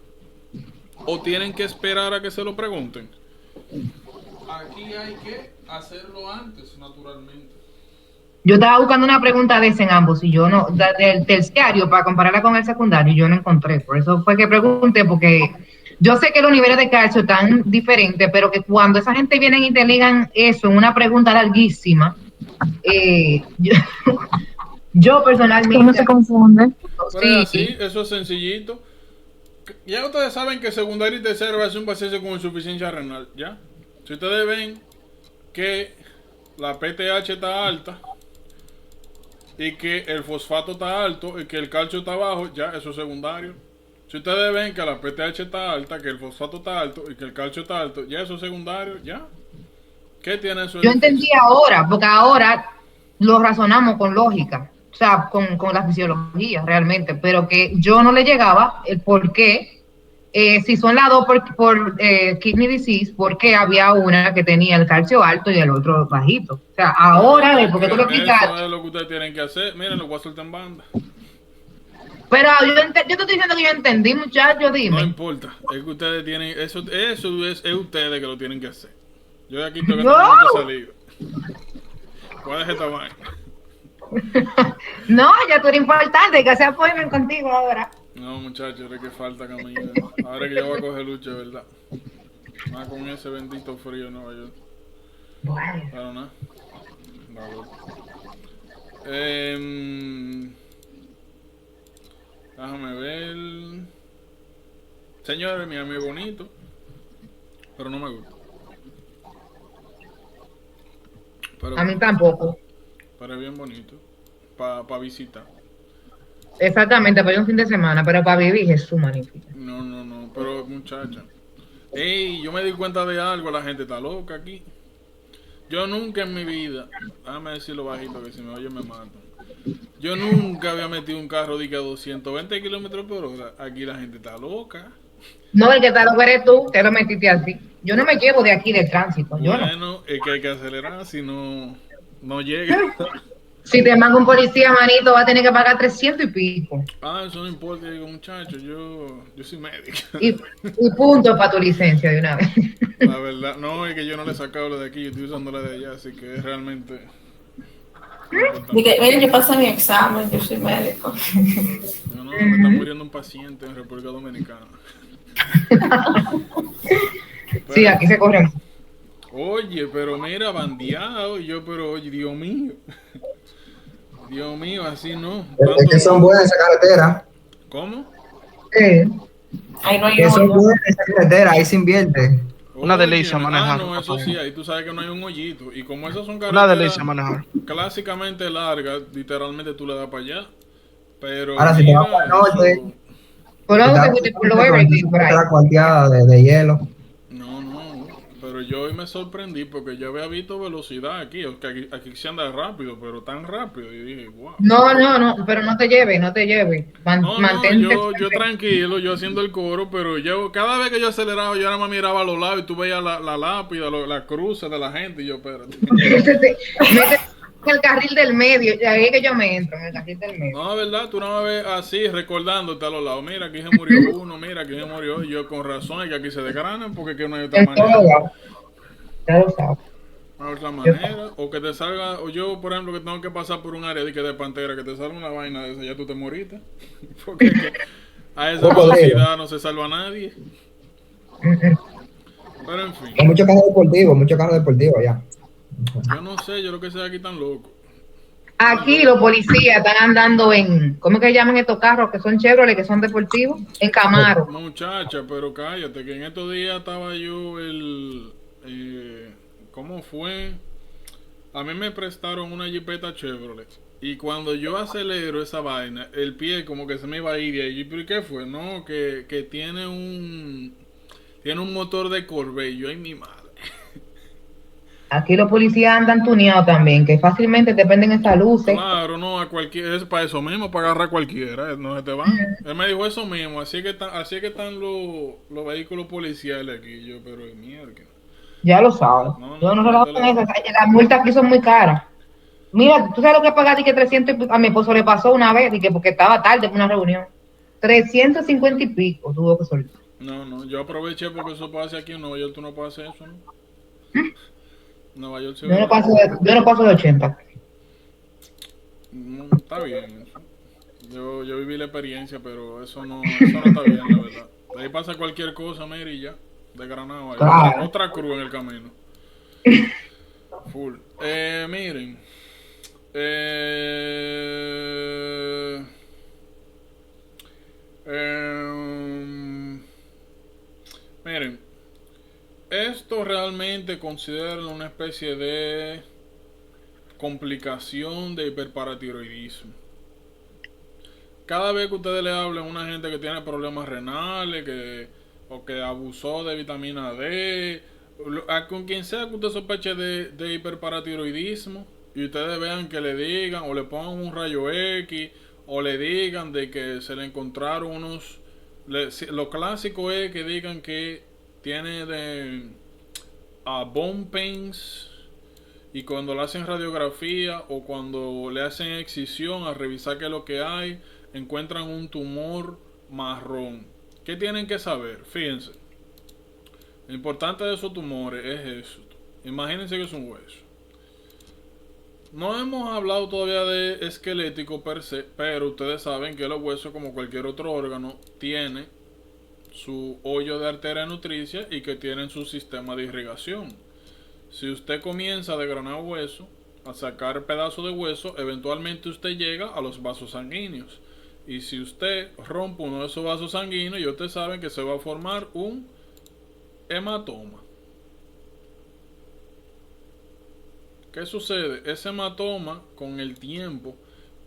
O tienen que esperar a que se lo pregunten. Aquí hay que hacerlo antes, naturalmente. Yo estaba buscando una pregunta de ese en ambos y yo no, del terciario para compararla con el secundario, yo no encontré. Por eso fue que pregunté, porque yo sé que los niveles de calcio están diferentes, pero que cuando esa gente viene y te digan eso en una pregunta larguísima, yo personalmente... ¿Cómo se confunde? Pero así, eso es sencillito. Ya ustedes saben que secundario y tercero es un paciente con insuficiencia renal, ¿ya? Si ustedes ven que la PTH está alta y que el fosfato está alto y que el calcio está bajo, ya, eso es secundario. Si ustedes ven que la PTH está alta, que el fosfato está alto y que el calcio está alto, ya, eso es secundario, ya. ¿Qué tiene eso? Yo entendí ahora, porque ahora lo razonamos con lógica, o sea, con la fisiología realmente, pero que yo no le llegaba el por qué, si son las dos por kidney disease, por qué había una que tenía el calcio alto y el otro bajito. O sea, ahora, porque tú lo explicaste. Eso es lo que ustedes tienen que hacer. Miren, lo voy a soltar en banda. Pero yo te estoy diciendo que yo entendí, muchachos, dime. No importa, es que ustedes tienen, eso es ustedes que lo tienen que hacer. Yo de aquí tengo que salido. ¿Cuál es esta vaina? No, ya tú eres importante, que hacer appointment contigo ahora. No, muchachos, ahora que falta camino. Ahora que yo voy a coger lucha, ¿verdad? Más con ese bendito frío en Nueva York. Bueno. Pero nada. Vale. Déjame ver. Señores, mi amigo bonito. Pero no me gusta. Pero, A mí tampoco. pero es bien bonito. Para visitar. Exactamente, para ir un fin de semana, pero para vivir es su magnífico. No. Pero muchacha. Ey, yo me di cuenta de algo. La gente está loca aquí. Yo nunca en mi vida, déjame decirlo bajito que si me oye me matan. Yo nunca había metido un carro de que a 220 kilómetros por hora. Aquí la gente está loca. No, el que te lo eres tú, te lo metiste así. Yo no me llevo de aquí del tránsito, yo no. Bueno, es que hay que acelerar, si no llega. Si te manda un policía, manito, va a tener que pagar 300 y pico. Eso no importa, digo, muchacho, yo soy médico. Y punto para tu licencia de una vez. La verdad, no, es que yo no le he sacado la de aquí, yo estoy usando la de allá, así que es realmente... Dije, mire, yo pasé mi examen, yo soy médico. No, me está muriendo un paciente en República Dominicana. Sí, aquí se corre. Oye, pero mira, bandeado, pero oye, Dios mío. Dios mío, así no. Es que son buenas esa carretera. ¿Cómo? Ahí no hay Que son hoyo. buenas esa carretera, ahí se invierte. Una delicia manejar. No, eso sí, ahí tú sabes que no hay un hoyito. Y como esas son Una carreteras delicia manejar. clásicamente largas, literalmente tú le das para allá. Pero Ahora, si te vas para el norte, Por lo que fuiste por lo Evergreen, por ahí. la cuarteada de hielo. No, pero yo hoy me sorprendí porque yo había visto velocidad aquí, que aquí se anda rápido, pero tan rápido. Y dije, wow. No, pero no te lleves. Mantente. Yo tranquilo, yo haciendo el coro, pero yo cada vez que yo aceleraba, yo nada más miraba a los lados y tú veías la lápida, la cruces de la gente y yo, espérate. Métete en el carril del medio, ahí es que yo me entro, en el carril del medio. No, verdad, tú no me ves así recordándote a los lados. Mira, aquí se murió uno, mira, aquí se murió. Y yo con razón, es que aquí se desgranan porque que no hay otra manera. Ya lo sabes. No hay otra manera. O que te salga, o yo, por ejemplo, que tengo que pasar por un área de pantera, que te salga una vaina de esa, ya tú te moriste. Porque que a esa velocidad no se salva a nadie. Pero en fin. Hay muchos carros deportivos allá. Yo no sé, yo lo que sé aquí tan loco. Aquí los policías están andando en, ¿cómo que llaman estos carros que son Chevrolet, que son deportivos? En Camaro. Muchacha, pero cállate, que en estos días estaba yo ¿cómo fue? A mí me prestaron una Jeepeta Chevrolet. Y cuando yo acelero esa vaina, el pie como que se me iba a ir de allí. ¿Pero qué fue? No, que tiene un motor de Corvette. Yo, ay, mi madre. Aquí los policías andan tuneados también, que fácilmente te prenden esas luces. Claro, no, a cualquiera, es para eso mismo, para agarrar a cualquiera, no se te van. Él me dijo eso mismo, así que están los vehículos policiales aquí, yo, pero es mierda. Ya lo sabes. Yo no relajo con eso, las multas aquí son muy caras. Mira, tú sabes lo que pagaste, que 300 y pico, a mi esposo le pasó una vez, y que porque estaba tarde por una reunión. 350 y pico tuvo que soltar. No, yo aproveché porque eso pasa aquí en Nueva York, tú no puedes hacer eso, ¿no? Nueva York se Yo no paso de 80. No, está bien eso. Yo viví la experiencia, pero eso no está bien, la verdad. De ahí pasa cualquier cosa, mira, y ya. De Granada, Claro. otra cruz en el camino. Full. Miren. Miren. Esto realmente considero una especie de complicación de hiperparatiroidismo. Cada vez que ustedes le hablen a una gente que tiene problemas renales, o que abusó de vitamina D, con quien sea que usted sospeche de hiperparatiroidismo, y ustedes vean que le digan, o le pongan un rayo X, o le digan de que se le encontraron lo clásico es que digan que tiene bone pains, y cuando le hacen radiografía o cuando le hacen excisión a revisar qué es lo que hay, encuentran un tumor marrón. ¿Qué tienen que saber? Fíjense, lo importante de esos tumores es eso. Imagínense que es un hueso. No hemos hablado todavía de esquelético per se, pero ustedes saben que los huesos, como cualquier otro órgano, tiene su hoyo de arteria nutricia y que tienen su sistema de irrigación. Si usted comienza a desgranar hueso, a sacar pedazos de hueso, eventualmente usted llega a los vasos sanguíneos. Y si usted rompe uno de esos vasos sanguíneos, ya ustedes saben que se va a formar un hematoma. ¿Qué sucede? Ese hematoma con el tiempo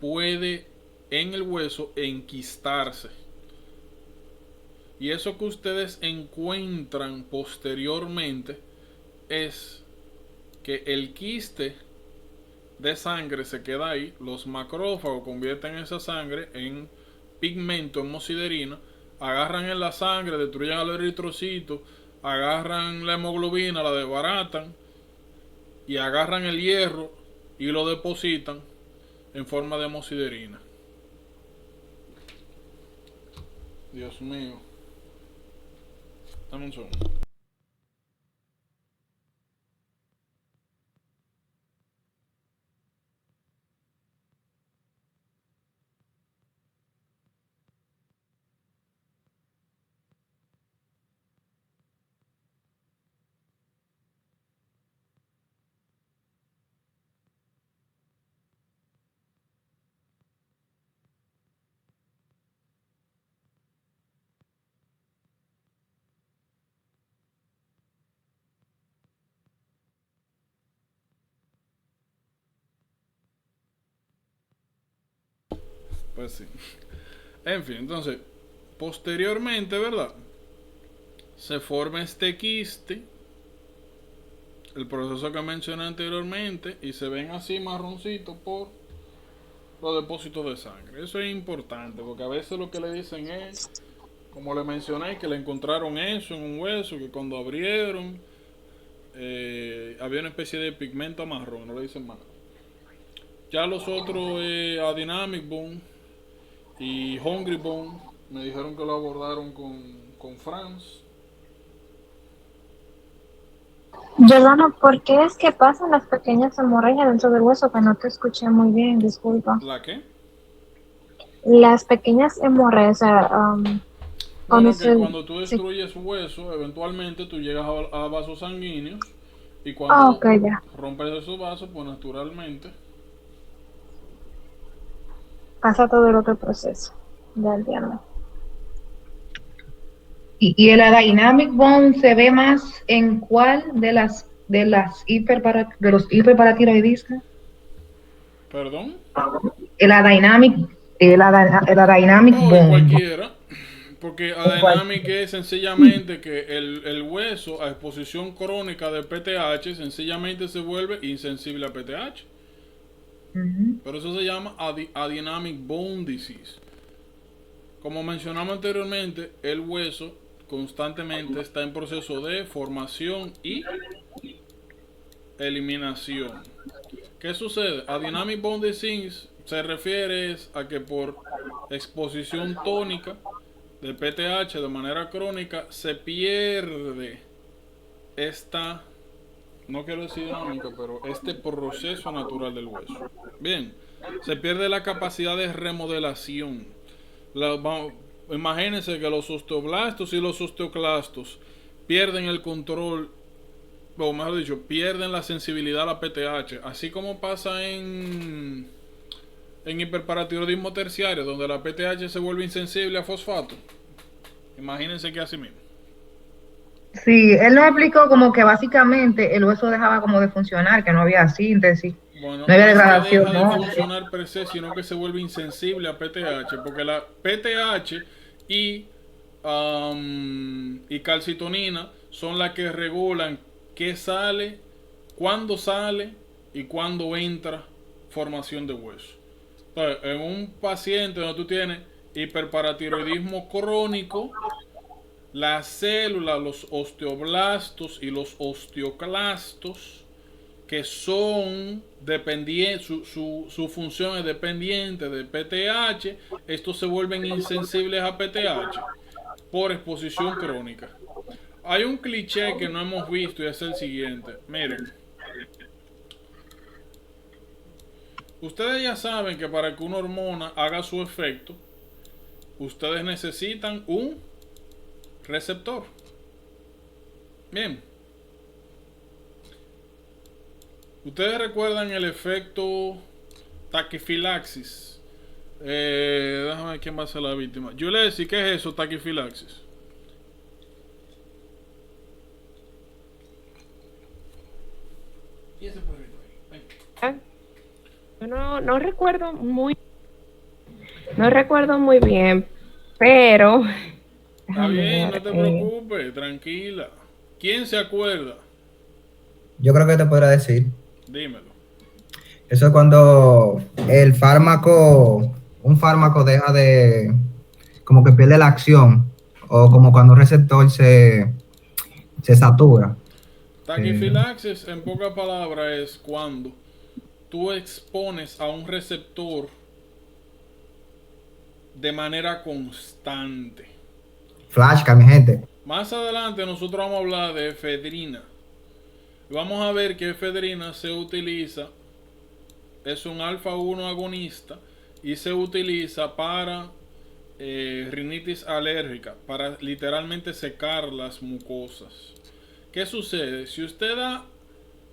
puede en el hueso enquistarse. Y eso que ustedes encuentran posteriormente es que el quiste de sangre se queda ahí. Los macrófagos convierten esa sangre en pigmento, en hemosiderina, agarran en la sangre, destruyen al eritrocito, agarran la hemoglobina, la desbaratan y agarran el hierro y lo depositan en forma de hemosiderina. Dios mío. Dame un segundo. Pues sí. En fin, entonces, posteriormente, ¿verdad? Se forma este quiste, el proceso que mencioné anteriormente, y se ven así marroncitos por los depósitos de sangre. Eso es importante, porque a veces lo que le dicen es, como le mencioné, que le encontraron eso en un hueso, que cuando abrieron había una especie de pigmento marrón, no le dicen más. Ya los otros, Adynamic Bone y Hungry Bone, me dijeron que lo abordaron con Franz. Giordano, ¿por qué es que pasan las pequeñas hemorragias dentro del hueso? Que no te escuché muy bien, disculpa. ¿La qué? Las pequeñas hemorragias, Bueno, que cuando tú destruyes hueso, eventualmente tú llegas a vasos sanguíneos, y cuando okay, ya. rompes esos vasos, pues naturalmente Pasa todo el otro proceso. Ya entiendo. Y el Dynamic Bone se ve más en cuál de los hiperparatiroidistas. ¿Perdón? El Dynamic No, en Bone. cualquiera. Porque Adynamic es sencillamente que el hueso a exposición crónica de PTH sencillamente se vuelve insensible a PTH. Pero eso se llama Adynamic Bone Disease. Como mencionamos anteriormente, el hueso constantemente está en proceso de formación y eliminación. ¿Qué sucede? Adynamic Bone Disease se refiere a que por exposición tónica de PTH de manera crónica se pierde esta, no quiero decir dinámica, pero este proceso natural del hueso. Bien, se pierde la capacidad de remodelación. Imagínense que los osteoblastos y los osteoclastos pierden el control, o mejor dicho, pierden la sensibilidad a la PTH, así como pasa en hiperparatiroidismo terciario, donde la PTH se vuelve insensible a fosfato. Imagínense que así mismo. Sí, él nos explicó como que básicamente el hueso dejaba como de funcionar, que no había síntesis, Bueno, no había no es que degradación, deja ¿no? de funcionar per se, sino que se vuelve insensible a PTH, porque la PTH y calcitonina son las que regulan qué sale, cuándo sale y cuándo entra formación de hueso. Entonces, en un paciente donde tú tienes hiperparatiroidismo crónico, las células, los osteoblastos y los osteoclastos, que son dependientes, su función es dependiente de PTH, estos se vuelven insensibles a PTH por exposición crónica. Hay un cliché que no hemos visto y es el siguiente. Miren, Ustedes ya saben que para que una hormona haga su efecto, ustedes necesitan un receptor. Bien. Ustedes recuerdan el efecto taquifilaxis. Déjame ver quién va a ser la víctima. Yo le decía, ¿qué es eso, taquifilaxis? ¿Y ese perrito ahí? Ven. Yo no recuerdo muy bien, pero Está bien, no te preocupes, tranquila. ¿Quién se acuerda? Yo creo que te podrá decir. Dímelo. Eso es cuando el fármaco, un fármaco deja de, como que pierde la acción, o como cuando un receptor se satura. Taquifilaxis, en pocas palabras, es cuando tú expones a un receptor de manera constante. Flashca, mi gente. Más adelante nosotros vamos a hablar de efedrina. Vamos a ver que efedrina se utiliza, es un alfa 1 agonista y se utiliza para rinitis alérgica, para literalmente secar las mucosas. ¿Qué sucede? Si usted da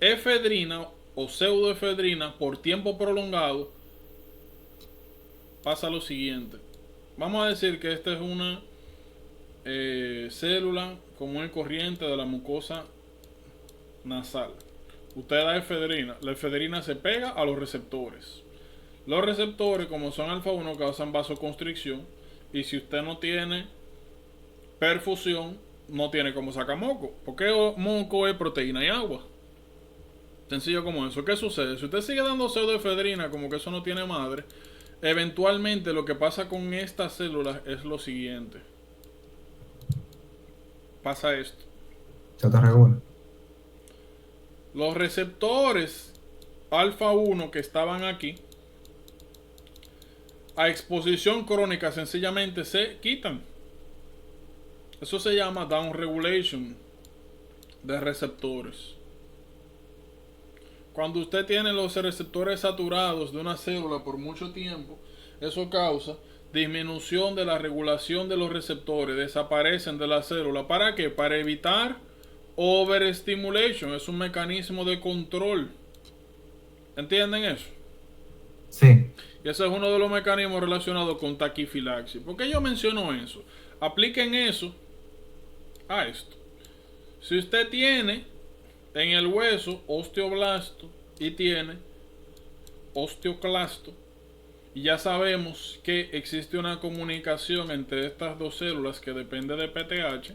efedrina o pseudoefedrina por tiempo prolongado, pasa lo siguiente. Vamos a decir que esta es una célula común y corriente de la mucosa nasal. Usted da efedrina, la efedrina se pega a los receptores. Los receptores, como son alfa 1, causan vasoconstricción, y si usted no tiene perfusión, no tiene como sacar moco, porque moco es proteína y agua. Sencillo como eso. ¿Qué sucede? Si usted sigue dando pseudoefedrina como que eso no tiene madre, eventualmente lo que pasa con estas células es lo siguiente. Pasa esto. Se te regula. Los receptores alfa 1 que estaban aquí, a exposición crónica sencillamente se quitan. Eso se llama downregulation de receptores. Cuando usted tiene los receptores saturados de una célula por mucho tiempo, eso causa disminución de la regulación de los receptores, desaparecen de la célula. ¿Para qué? Para evitar overstimulation. Es un mecanismo de control. ¿Entienden eso? Sí. Y ese es uno de los mecanismos relacionados con taquifilaxis. ¿Por qué yo menciono eso? Apliquen eso a esto. Si usted tiene en el hueso osteoblasto y tiene osteoclasto, y ya sabemos que existe una comunicación entre estas dos células que depende de PTH.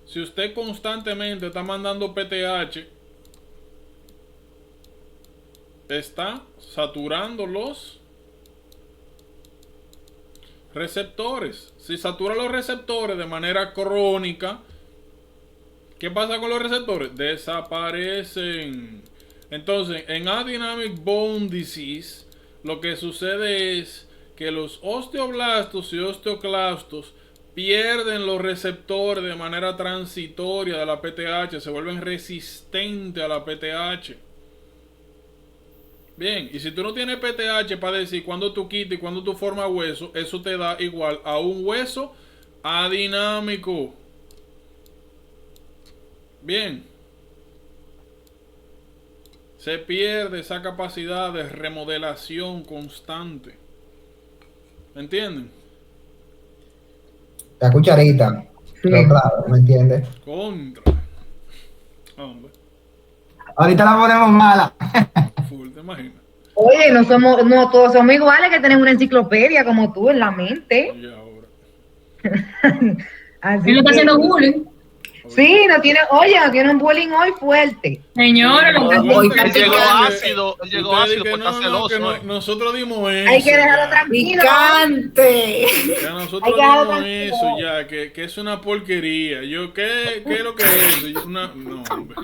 Si usted constantemente está mandando PTH, está saturando los receptores. Si satura los receptores de manera crónica, ¿qué pasa con los receptores? Desaparecen. Entonces, en Adynamic Bone Disease, lo que sucede es que los osteoblastos y osteoclastos pierden los receptores de manera transitoria de la PTH, se vuelven resistentes a la PTH. Bien, y si tú no tienes PTH para decir cuando tú quitas y cuando tú formas hueso, eso te da igual a un hueso adinámico. Bien. Se pierde esa capacidad de remodelación constante. ¿Me entienden? La cucharita. Sí. Pero claro, ¿me entiendes? Contra. Hombre, Ahorita la ponemos mala. full, ¿te imaginas? Oye, no todos somos iguales, que tenemos una enciclopedia como tú en la mente. Y ahora. Así Él lo está que- haciendo bullying. Sí, no tiene un bullying hoy fuerte. Señores, lo que Él está llegó picando. ácido, él llegó Usted ácido dice por que estar celoso. nosotros dimos eso. Hay que dejarlo ya. tranquilo. Picante. Que nosotros Hay que dejarlo dimos tranquilo. eso ya, que es una porquería. Yo, ¿qué es lo que es eso? No, hombre.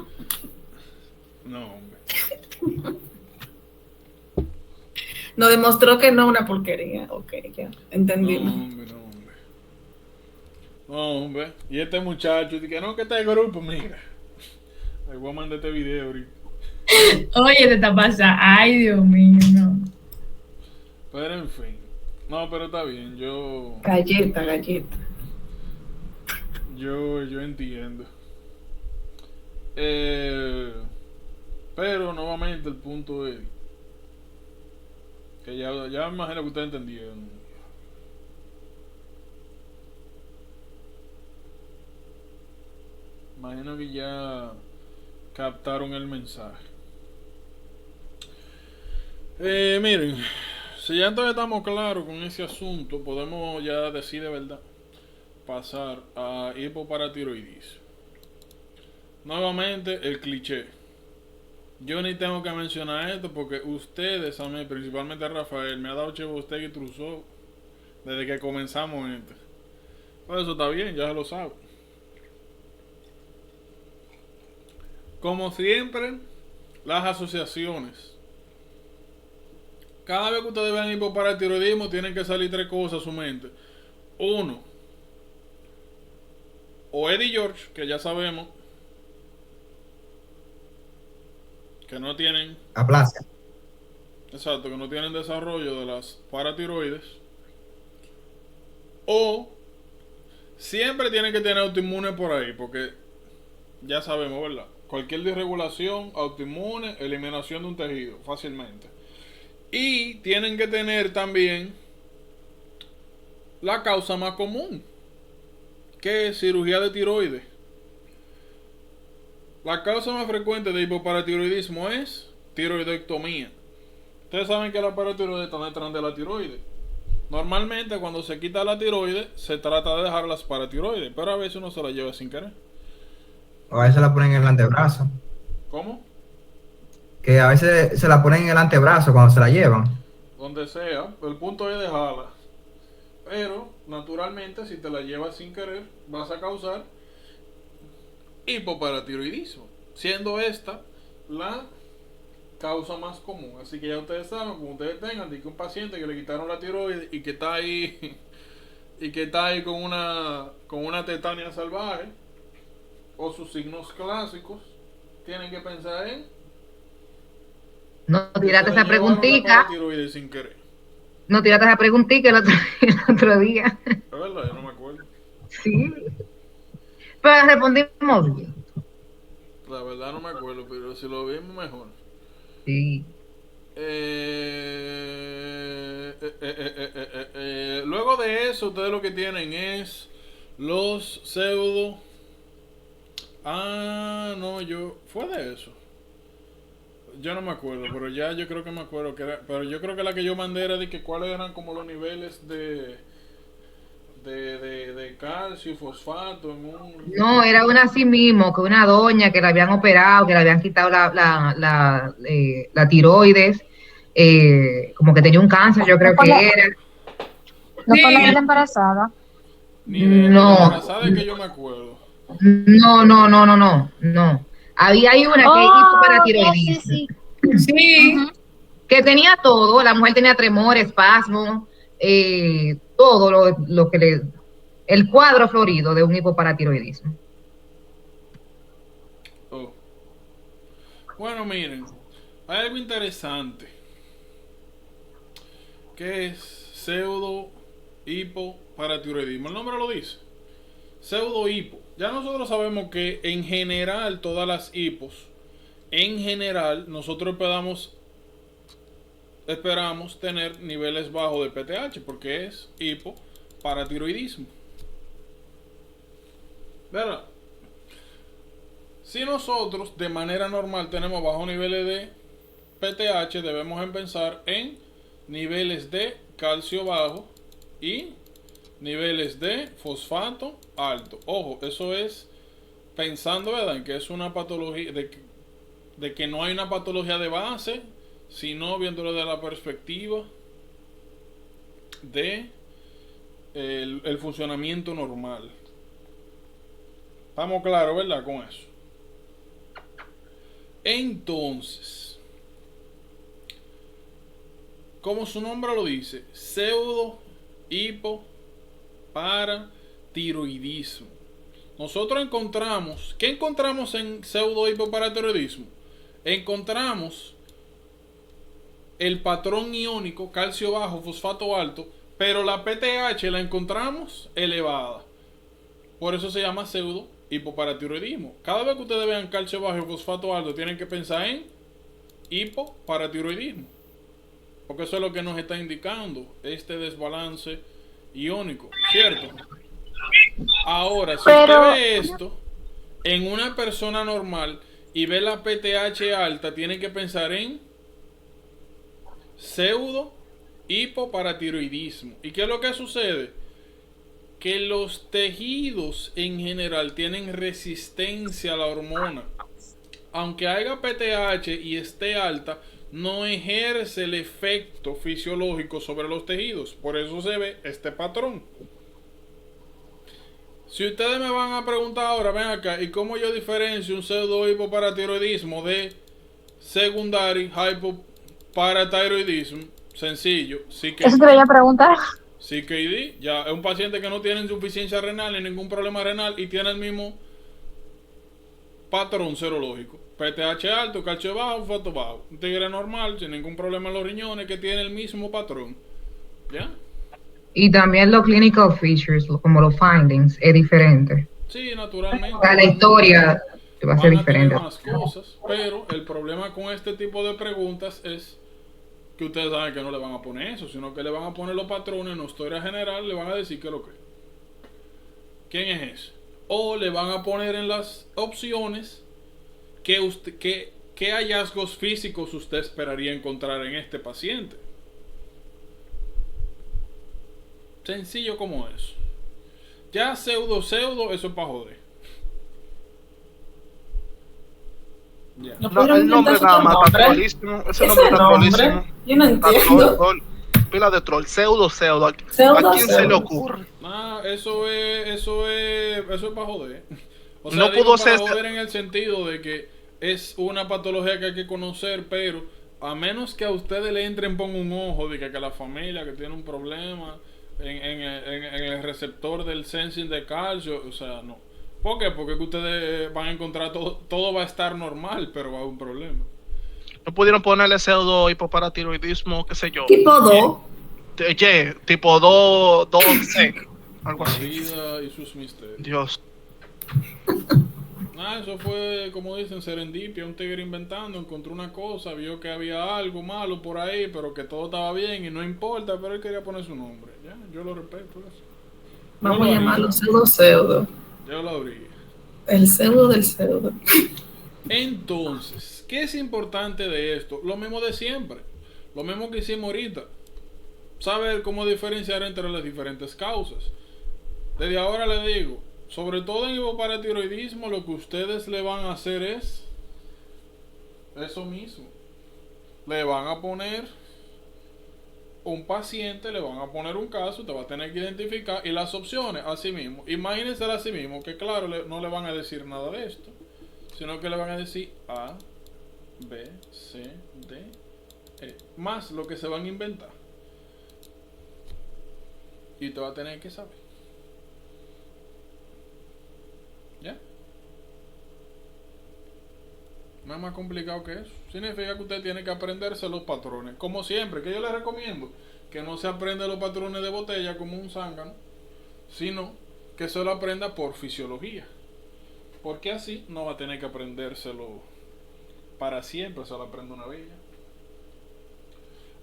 No, hombre. Nos demostró que no es una porquería. Ok, ya. No, Entendimos. hombre, no, hombre. No, hombre. Y este muchacho dice que no, que este grupo, mira. Ahí voy a mandar este video ahorita. Oye, te está pasando. Ay, Dios mío, no. Pero en fin. No, pero está bien. Galleta, galleta. Yo entiendo. Pero nuevamente el punto es que ya me imagino que ustedes entendieron. Imagino que ya captaron el mensaje. Miren, si ya entonces estamos claros con ese asunto, podemos ya decir de verdad pasar a hipoparatiroidismo. Nuevamente el cliché. Yo ni tengo que mencionar esto porque ustedes, a mí, principalmente Rafael, me ha dado chevo usted y truzó desde que comenzamos esto. Por eso está bien, ya se lo sabe. Como siempre, las asociaciones. Cada vez que ustedes vean hipoparatiroidismo, tienen que salir tres cosas a su mente. Uno, o Eddie George, que ya sabemos que no tienen, Aplasia. exacto, que no tienen desarrollo de las paratiroides, o siempre tienen que tener autoinmune por ahí, porque ya sabemos, ¿verdad? Cualquier disregulación, autoinmune, eliminación de un tejido, fácilmente. Y tienen que tener también la causa más común, que es cirugía de tiroides. La causa más frecuente de hipoparatiroidismo es tiroidectomía. Ustedes saben que la paratiroides está detrás de la tiroides. Normalmente cuando se quita la tiroides se trata de dejar las paratiroides, pero a veces uno se la lleva sin querer. O a veces la ponen en el antebrazo. ¿Cómo? Que a veces se la ponen en el antebrazo cuando se la llevan. Donde sea, el punto es dejarla. Pero, naturalmente, si te la llevas sin querer, vas a causar hipoparatiroidismo, siendo esta la causa más común. Así que ya ustedes saben, como ustedes tengan de que un paciente que le quitaron la tiroides y que está ahí con una tetania salvaje o sus signos clásicos, tienen que pensar en No, tírate esa preguntita. Sin querer. No, tírate esa preguntita el otro día. Es verdad, yo no me acuerdo. Sí. Pero respondimos bien. La verdad no me acuerdo, pero si lo vimos mejor. Sí. Luego de eso, ustedes lo que tienen es los pseudo. Fue de eso. Yo no me acuerdo, pero ya yo creo que me acuerdo que era, pero yo creo que la que yo mandé era de que cuáles eran como los niveles de calcio y fosfato en un... No, era una así mismo, que una doña que la habían operado, que le habían quitado la tiroides, como que tenía un cáncer, yo creo que era. ¿No fue la de Sí. la embarazada? Ni de No. la embarazada es que yo me acuerdo. No. Había ahí una que Oh, hipoparatiroidismo. sí. Sí. Ujú. Que tenía todo, la mujer tenía tremor, espasmo, todo lo que el cuadro florido de un hipoparatiroidismo. Oh. Bueno, miren, hay algo interesante que es pseudo hipoparatiroidismo. El nombre lo dice. Pseudo hipo. Ya nosotros sabemos que en general todas las hipos, en general nosotros esperamos tener niveles bajos de PTH porque es hipoparatiroidismo. ¿Verdad? Si nosotros de manera normal tenemos bajos niveles de PTH, debemos pensar en niveles de calcio bajo y niveles de fosfato alto. Ojo, eso es pensando, ¿verdad?, en que es una patología, de que no hay una patología de base, sino viéndolo de la perspectiva de el funcionamiento normal. Estamos claros, ¿verdad?, con eso. Entonces, como su nombre lo dice, pseudo hipoparatiroidismo. Nosotros encontramos, ¿qué encontramos en pseudo hipoparatiroidismo? encontramos el patrón iónico, calcio bajo, fosfato alto, pero la PTH la encontramos elevada. Por eso se llama pseudo hipoparatiroidismo. Cada vez que ustedes vean calcio bajo y fosfato alto, tienen que pensar en hipoparatiroidismo, porque eso es lo que nos está indicando este desbalance iónico, ¿cierto? Ahora, si usted ve esto en una persona normal y ve la PTH alta, tiene que pensar en pseudo hipoparatiroidismo. ¿Y qué es lo que sucede? Que los tejidos en general tienen resistencia a la hormona. Aunque haya PTH y esté alta, no ejerce el efecto fisiológico sobre los tejidos. Por eso se ve este patrón. Si ustedes me van a preguntar ahora, ven acá, ¿y cómo yo diferencio un pseudo hipoparatiroidismo de secondary hypoparathyroidism? Sencillo. Eso te voy a preguntar. CKD, ya es un paciente que no tiene insuficiencia renal ni ningún problema renal y tiene el mismo patrón serológico. PTH alto, calcio bajo, fosfato bajo. Un tigre normal, sin ningún problema en los riñones, que tiene el mismo patrón. ¿Ya? Y también los clinical features, como los findings, es diferente. Sí, naturalmente. La historia va a ser diferente. Más cosas, pero el problema con este tipo de preguntas es que ustedes saben que no le van a poner eso, sino que le van a poner los patrones en la historia general, le van a decir qué es lo que es. ¿Quién es ese? O le van a poner en las opciones qué hallazgos físicos usted esperaría encontrar en este paciente. Sencillo como eso. Ya pseudo, eso es para joder. Ya. El nombre nada más está actualísimo. Ese nombre está actualísimo. Yo no entiendo. Pila de troll, pseudo. ¿A quién se le ocurre? Eso es para joder. O sea, no pudo para ser joder en el sentido de que es una patología que hay que conocer, pero a menos que a ustedes le entren por un ojo de que la familia que tiene un problema en el receptor del sensing de calcio, o sea, no. ¿Por qué? Porque ustedes van a encontrar todo va a estar normal, pero va a haber un problema. No pudieron ponerle pseudo hipoparatiroidismo, qué sé yo. Tipo 2. Tipo 2C. Algo La así. vida y sus misterios. Dios. Eso fue, como dicen, serendipia. Un tigre inventando, encontró una cosa, vio que había algo malo por ahí, pero que todo estaba bien y no importa, pero él quería poner su nombre. Ya, yo lo respeto eso. Vamos a llamarlo pseudo. Yo lo abrí. El pseudo del pseudo. Entonces, ¿qué es importante de esto? Lo mismo de siempre. Lo mismo que hicimos ahorita. Saber cómo diferenciar entre las diferentes causas. Desde ahora le digo, sobre todo en hipoparatiroidismo, lo que ustedes le van a hacer es eso mismo. Le van a poner un paciente, le van a poner un caso, te va a tener que identificar y las opciones así mismo. Imagínense así mismo, que claro, no le van a decir nada de esto, sino que le van a decir A, B, C, D, E, más lo que se van a inventar. Y te va a tener que saber. ¿Ya? No es más complicado que eso. Significa que usted tiene que aprenderse los patrones. Como siempre, que yo le recomiendo que no se aprenda los patrones de botella como un zángano, sino que se lo aprenda por fisiología. Porque así no va a tener que aprendérselo para siempre, se lo aprende una vez ya.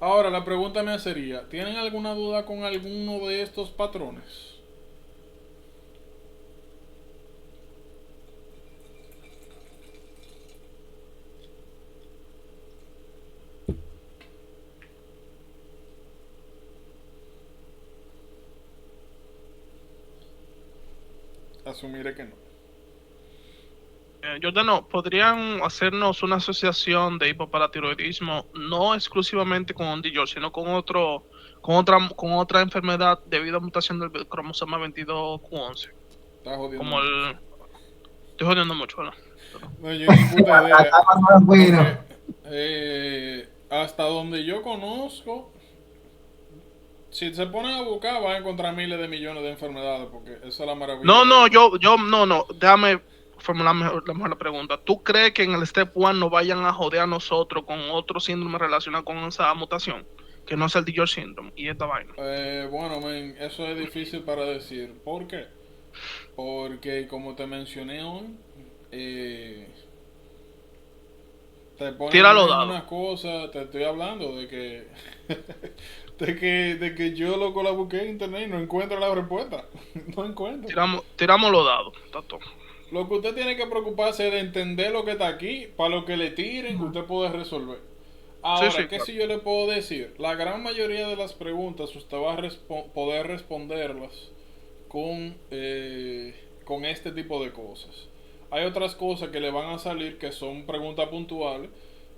Ahora, la pregunta mía sería, ¿tienen alguna duda con alguno de estos patrones? Asumiré que no. Jordano, ¿podrían hacernos una asociación de hipoparatiroidismo no exclusivamente con Ondy sino con otra enfermedad debido a mutación del cromosoma 22q11? Está jodiendo. Como el... Estoy jodiendo mucho, ¿no? No, yo ni puta idea. Porque, hasta donde yo conozco, si se ponen a buscar, van a encontrar miles de millones de enfermedades, porque esa es la maravilla. No, déjame formular mejor la pregunta. ¿Tú crees que en el Step 1 nos vayan a joder a nosotros con otro síndrome relacionado con esa mutación? Que no es el DiGeorge Syndrome y esta vaina. Bueno, men, eso es difícil para decir. ¿Por qué? Porque como te mencioné hoy, te ponen Tira los dados. unas cosas, te estoy hablando de que de que yo loco la busqué en internet y no encuentro la respuesta. No encuentro. Tiramos los dados. Tato. Lo que usted tiene que preocuparse es de entender lo que está aquí, para lo que le tiren, que usted puede resolver. Ahora, Sí, ¿qué claro. si yo le puedo decir? La gran mayoría de las preguntas usted va a poder responderlas con este tipo de cosas. Hay otras cosas que le van a salir que son preguntas puntuales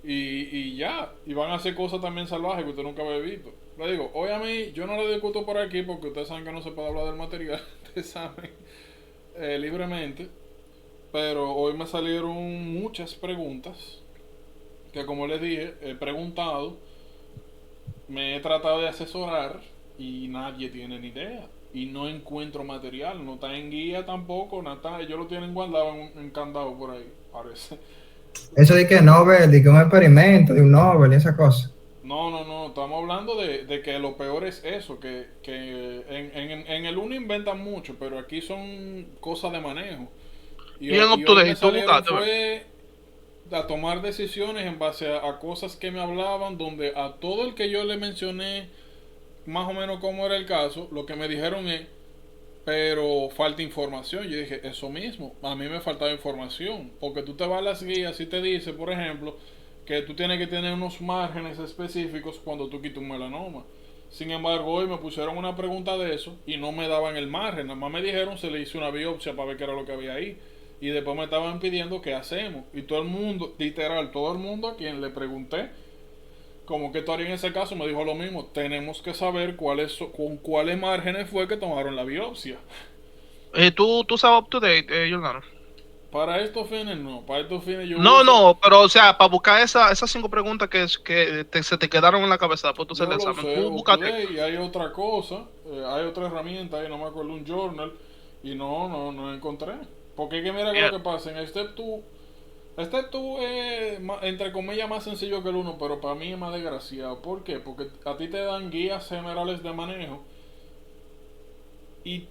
y ya, y van a hacer cosas también salvajes que usted nunca había visto. Le digo, hoy a mí, yo no le discuto por aquí porque ustedes saben que no se puede hablar del material de examen libremente, pero hoy me salieron muchas preguntas que, como les dije, he preguntado, me he tratado de asesorar y nadie tiene ni idea. Y no encuentro material, no está en guía tampoco, no está, ellos lo tienen guardado en candado por ahí, parece. Eso de que Nobel, de que un experimento, de un Nobel y esa cosa. No, estamos hablando de que lo peor es eso, que en el uno inventan mucho, pero aquí son cosas de manejo. Y en hoy me UpToDate, tú salieron buscaste, fue a tomar decisiones en base a cosas que me hablaban, donde a todo el que yo le mencioné más o menos cómo era el caso, lo que me dijeron es, pero falta información. Yo dije, eso mismo, a mí me faltaba información, porque tú te vas a las guías y te dice, por ejemplo, que tú tienes que tener unos márgenes específicos cuando tú quitas un melanoma. Sin embargo, hoy me pusieron una pregunta de eso y no me daban el margen, nada más me dijeron, se le hizo una biopsia para ver qué era lo que había ahí. Y después me estaban pidiendo qué hacemos. Y todo el mundo, literal, todo el mundo a quien le pregunté, como que tú harías en ese caso, me dijo lo mismo. Tenemos que saber con cuáles márgenes fue que tomaron la biopsia. ¿Tú sabes UpToDate, Jordano? Para estos fines no, para estos fines yo No, pero o sea, para buscar esas 5 preguntas se te quedaron en la cabeza después tú hacer yo el lo examen. sé, Tú búscate. UpToDate, y hay otra cosa, hay otra herramienta ahí, no me acuerdo, un journal, y no encontré. Porque es que mira Yeah. lo que pasa, en Step 2 es, entre comillas, más sencillo que el 1, pero para mí es más desgraciado. ¿Por qué? Porque a ti te dan guías generales de manejo y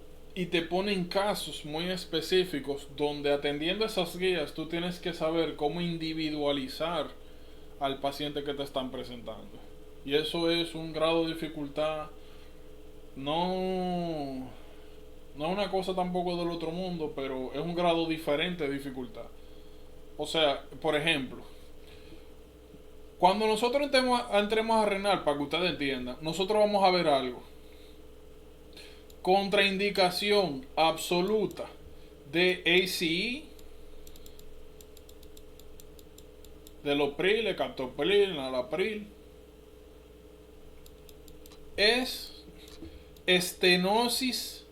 te ponen casos muy específicos donde, atendiendo esas guías, tú tienes que saber cómo individualizar al paciente que te están presentando. Y eso es un grado de dificultad, no una cosa tampoco del otro mundo, pero es un grado diferente de dificultad. O sea, por ejemplo, cuando nosotros entremos a renal, para que ustedes entiendan, nosotros vamos a ver algo. Contraindicación absoluta de ACE, de Lopril, Captopril, Nalapril, es estenosis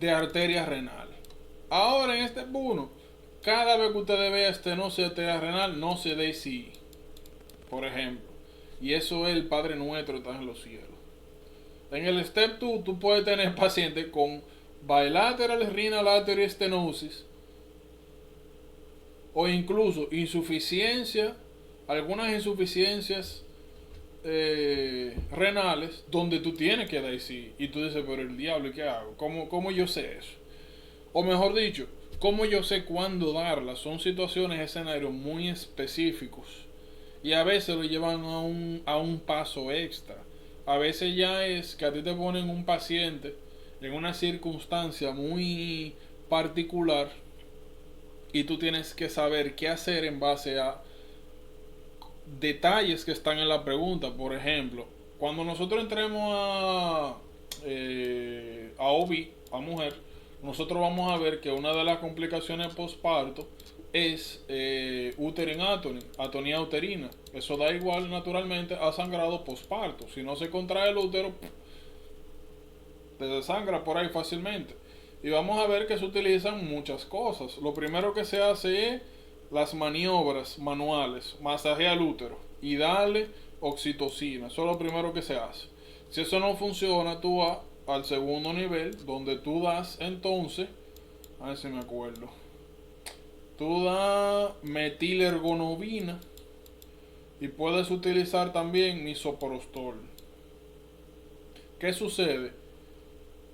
de arteria renal. Ahora en este punto, cada vez que ustedes vean estenosis de arteria renal, no se dé ACE, por ejemplo. Y eso es el Padre Nuestro que está en los cielos. En el Step 2 tú puedes tener pacientes con bilateral renal artery stenosis o incluso insuficiencia, algunas insuficiencias renales donde tú tienes que dar sí, y tú dices, pero el diablo, ¿qué hago? ¿Cómo yo sé eso? O mejor dicho, ¿cómo yo sé cuándo darlas? Son situaciones, escenarios muy específicos y a veces lo llevan a un paso extra. A veces ya es que a ti te ponen un paciente en una circunstancia muy particular y tú tienes que saber qué hacer en base a detalles que están en la pregunta. Por ejemplo, cuando nosotros entremos a OB, a mujer, nosotros vamos a ver que una de las complicaciones postparto es uterine atony, atonía uterina. Eso da igual naturalmente a sangrado postparto. Si no se contrae el útero, te desangra por ahí fácilmente. Y vamos a ver que se utilizan muchas cosas. Lo primero que se hace es las maniobras manuales, masajear el útero y darle oxitocina. Eso es lo primero que se hace. Si eso no funciona, tú vas al segundo nivel, donde tú das entonces, a ver si me acuerdo, tú das metilergonobina y puedes utilizar también misoprostol. ¿Qué sucede?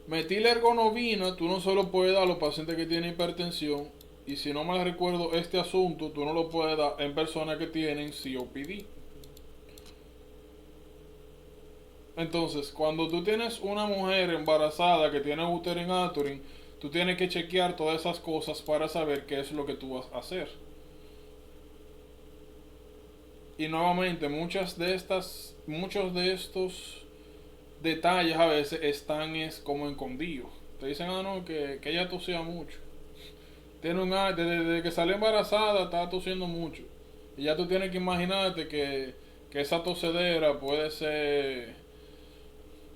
Metilergonobina tú no solo puedes dar a los pacientes que tienen hipertensión, y si no mal recuerdo este asunto, tú no lo puedes dar en personas que tienen COPD. Entonces, cuando tú tienes una mujer embarazada que tiene uterine atherine, tú tienes que chequear todas esas cosas para saber qué es lo que tú vas a hacer. Y nuevamente, muchos de estos detalles a veces están como escondidos. Te dicen, no, que ella tosía mucho. Desde que salió embarazada está tosiendo mucho. Y ya tú tienes que imaginarte que esa tosedera puede ser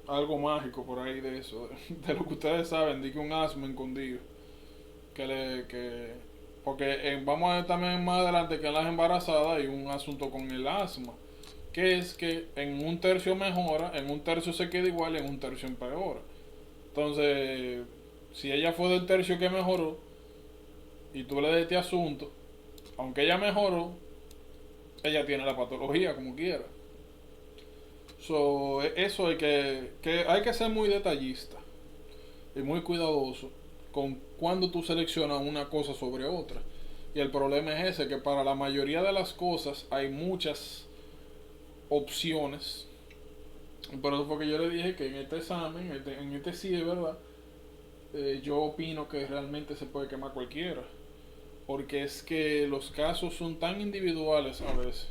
algo mágico por ahí de eso. De lo que ustedes saben, de que un asma escondido. Porque vamos a ver también más adelante que en las embarazadas hay un asunto con el asma, que es que en un tercio mejora, en un tercio se queda igual y en un tercio empeora. Entonces, si ella fue del tercio que mejoró y tú le des este asunto, aunque ella mejoró, ella tiene la patología como quiera. Eso hay que ser muy detallista y muy cuidadoso con cuando tú seleccionas una cosa sobre otra. Y el problema es ese, que para la mayoría de las cosas hay muchas opciones. Por eso fue que yo le dije que en este examen, en este sí, de verdad, yo opino que realmente se puede quemar cualquiera. Porque es que los casos son tan individuales a veces.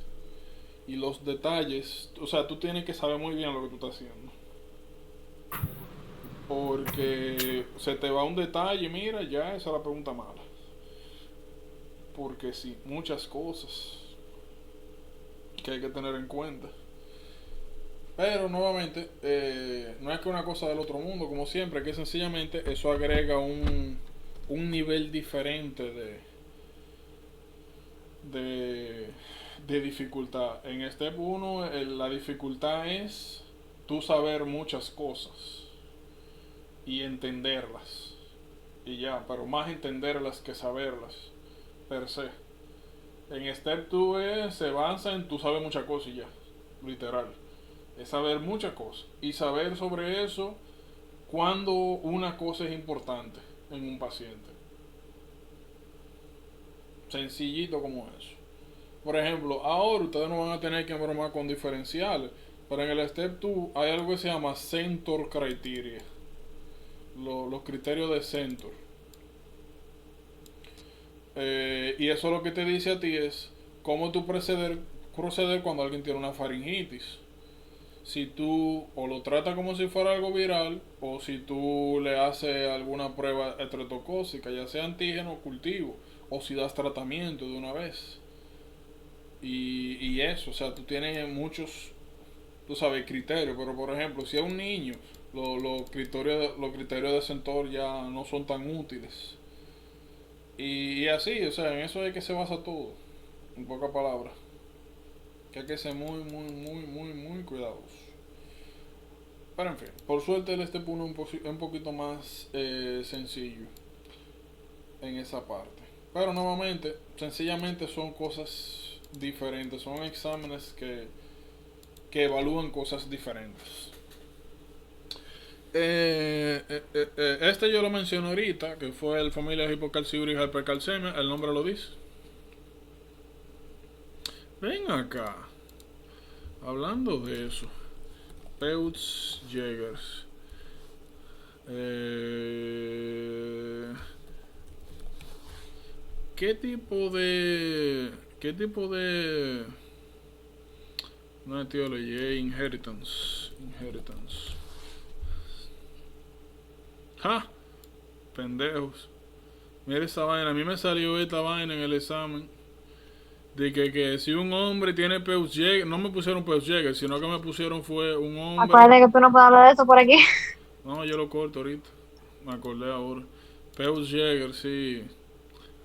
Y los detalles, o sea, tú tienes que saber muy bien lo que tú estás haciendo. Porque se te va un detalle, mira, ya esa es la pregunta mala. Porque sí, muchas cosas que hay que tener en cuenta. Pero nuevamente, no es que una cosa del otro mundo, como siempre, que sencillamente eso agrega un nivel diferente de dificultad. En Step 1 la dificultad es tú saber muchas cosas y entenderlas. Y ya, pero más entenderlas que saberlas per se. En Step 2 se avanza en tú sabes muchas cosas y ya, literal. Es saber muchas cosas y saber sobre eso cuando una cosa es importante en un paciente. Sencillito como eso. Por ejemplo, ahora ustedes no van a tener que bromar con diferenciales, pero en el Step 2 hay algo que se llama Centor Criteria. Los criterios de Centor. Y eso lo que te dice a ti es cómo tú proceder cuando alguien tiene una faringitis. Si tú o lo tratas como si fuera algo viral, o si tú le haces alguna prueba estreptocócica, ya sea antígeno o cultivo, o si das tratamiento de una vez. Y eso, o sea, tú tienes muchos, tú sabes, criterios. Pero por ejemplo, si es un niño, los criterios de Centor ya no son tan útiles. Y así, o sea, en eso es que se basa todo, en pocas palabras. Que hay que ser muy cuidadosos. Pero en fin, por suerte el Step 1 es un poquito más sencillo en esa parte. Pero nuevamente, sencillamente son cosas diferentes, son exámenes que evalúan cosas diferentes. Este yo lo mencioné ahorita, que fue el familia hipocalciuria y hipercalcemia. El nombre lo dice. Ven acá, hablando de eso, Peutz-Jeghers. ¿Qué tipo de no etiología? Inheritance. ¡Ja! Pendejos. Mira esa vaina. A mí me salió esta vaina en el examen. De que si un hombre tiene Peutz-Jeghers, no me pusieron Peutz-Jeghers, sino que me pusieron fue un hombre. Acuérdate que tú no puedes hablar de eso por aquí. No, yo lo corto ahorita. Me acordé ahora. Peutz-Jeghers, sí.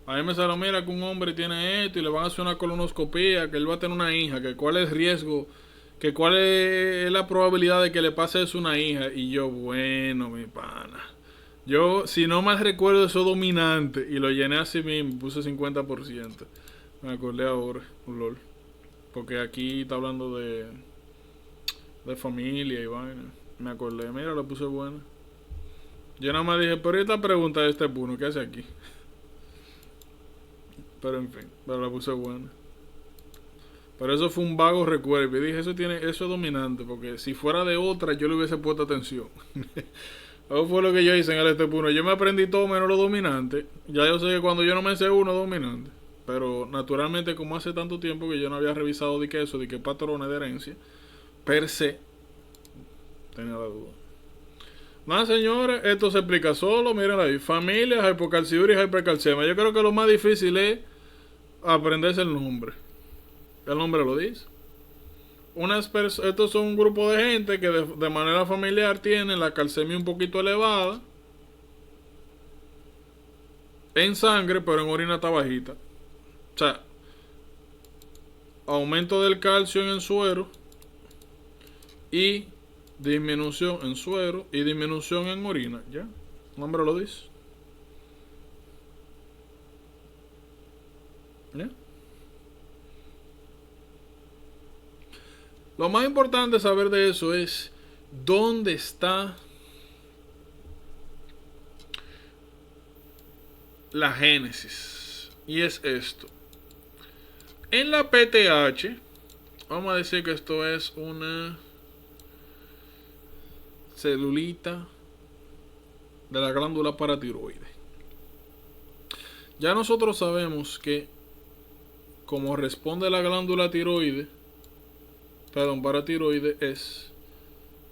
A mí me salió, mira, que un hombre tiene esto y le van a hacer una colonoscopia, que él va a tener una hija, que cuál es el riesgo, que cuál es la probabilidad de que le pase eso a una hija. Y yo, bueno, mi pana, Yo, si no mal recuerdo, eso dominante. Y lo llené así mismo, puse 50%. Me acordé ahora, lol. Porque aquí está hablando de familia y vaina. Me acordé, mira, la puse buena. Yo nada más dije, pero esta pregunta de este Puno, ¿qué hace aquí? Pero en fin, pero la puse buena. Pero eso fue un vago recuerdo. Y dije, eso es dominante. Porque si fuera de otra, yo le hubiese puesto atención. Eso fue lo que yo hice en el Puno. Yo me aprendí todo menos lo dominante. Ya yo sé que cuando yo no me sé uno, dominante. Pero naturalmente, como hace tanto tiempo que yo no había revisado de qué patrones de herencia, per se, tenía la duda. Nada, señores, esto se explica solo. Miren ahí, familia, hipocalciuria y hipercalcemia. Yo creo que lo más difícil es aprenderse el nombre. El nombre lo dice. Estos son un grupo de gente que de manera familiar tienen la calcemia un poquito elevada en sangre, pero en orina está bajita. O sea, aumento del calcio en el suero y disminución en suero y disminución en orina. ¿Ya? El nombre lo dice. ¿Ya? Lo más importante saber de eso es dónde está la génesis. Y es esto. En la PTH, vamos a decir que esto es una celulita de la glándula paratiroide. Ya nosotros sabemos que como responde la glándula paratiroide es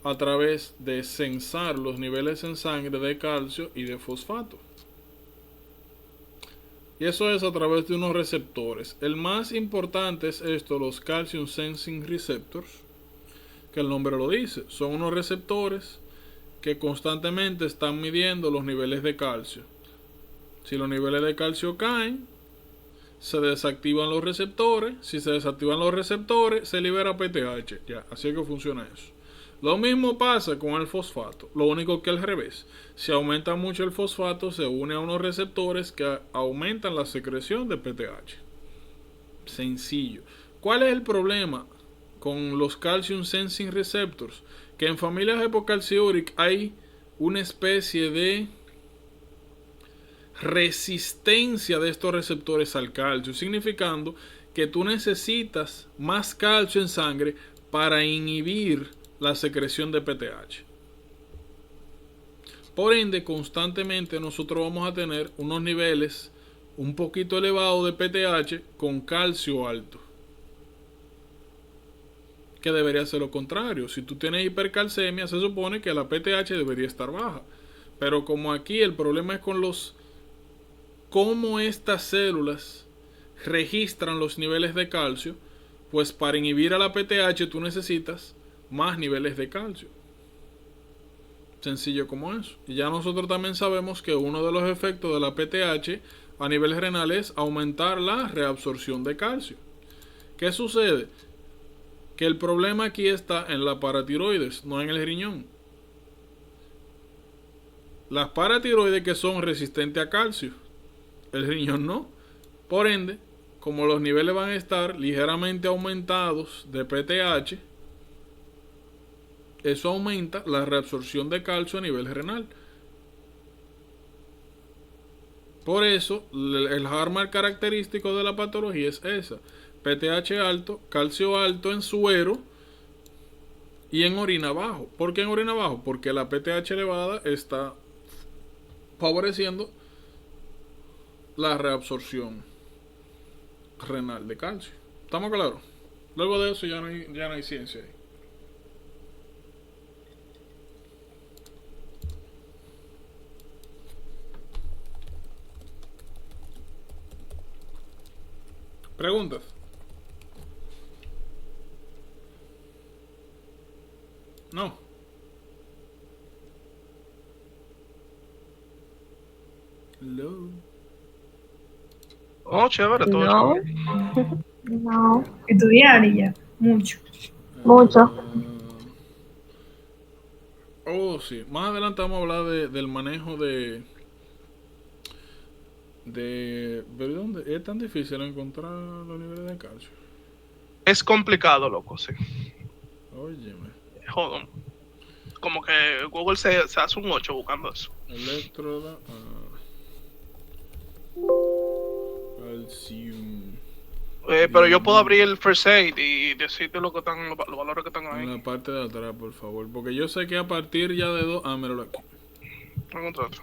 a través de sensar los niveles en sangre de calcio y de fosfato. Y eso es a través de unos receptores. El más importante es esto, los Calcium Sensing Receptors, que el nombre lo dice. Son unos receptores que constantemente están midiendo los niveles de calcio. Si los niveles de calcio caen, se desactivan los receptores. Si se desactivan los receptores, se libera PTH. Ya, así es que funciona eso. Lo mismo pasa con el fosfato. Lo único que al revés. Si aumenta mucho el fosfato, se une a unos receptores que aumentan la secreción de PTH. Sencillo. ¿Cuál es el problema con los Calcium Sensing Receptors? Que en familias hipocalciúricas hay una especie de resistencia de estos receptores al calcio, significando que tú necesitas más calcio en sangre para inhibir la secreción de PTH. Por ende, constantemente nosotros vamos a tener unos niveles un poquito elevados de PTH con calcio alto, que debería ser lo contrario. Si tú tienes hipercalcemia, se supone que la PTH debería estar baja, pero como aquí el problema es con cómo estas células registran los niveles de calcio, pues para inhibir a la PTH tú necesitas más niveles de calcio. Sencillo como eso. Y ya nosotros también sabemos que uno de los efectos de la PTH a nivel renal es aumentar la reabsorción de calcio. ¿Qué sucede? Que el problema aquí está en la paratiroides, no en el riñón. Las paratiroides que son resistentes a calcio, el riñón no. Por ende, como los niveles van a estar ligeramente aumentados de PTH, eso aumenta la reabsorción de calcio a nivel renal. Por eso, el hallmark característico de la patología es esa: PTH alto, calcio alto en suero y en orina bajo. ¿Por qué en orina bajo? Porque la PTH elevada está favoreciendo la reabsorción renal de calcio. ¿Estamos claros? Luego de eso ya no hay ciencia ahí. ¿Preguntas? No. Hello. Oh, chévere, todo No. chévere. No, Estudiar y ya, mucho. mucho. Oh, sí. Más adelante vamos a hablar del manejo ¿pero dónde? Es tan difícil encontrar los niveles de calcio. Es complicado, loco, sí. Óyeme. Joder. Como que Google se hace un 8 buscando eso. Electroda. Calcium. Pero yo puedo abrir el First Aid y decirte lo que están, los valores que están ahí. En la parte de atrás, por favor. Porque yo sé que a partir ya de 2. Ah, míralo aquí. Encuentro otro.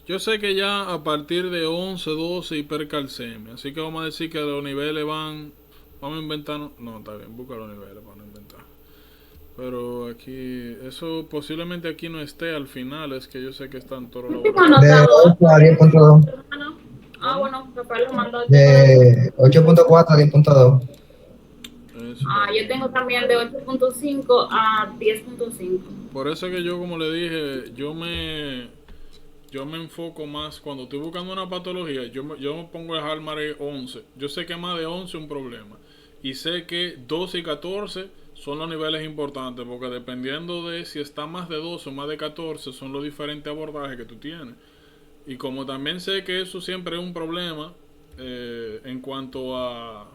Yo sé que ya a partir de 11, 12 hipercalcemia. Así que vamos a decir que los niveles van. Vamos a inventar. No, está bien, busca los niveles para no inventar. Pero aquí. Eso posiblemente aquí no esté al final. Es que yo sé que están todos los De Anotado, 8 a 10.2. hermano. Ah, bueno, Rafael lo mandó. De 8.4 a 10.2. Eso. Yo tengo también de 8.5 a 10.5. Por eso que yo, como le dije, yo me enfoco más cuando estoy buscando una patología. Yo me pongo el Halmare 11. Yo sé que más de 11 es un problema. Y sé que 12 y 14 son los niveles importantes. Porque dependiendo de si está más de 12 o más de 14, son los diferentes abordajes que tú tienes. Y como también sé que eso siempre es un problema en cuanto a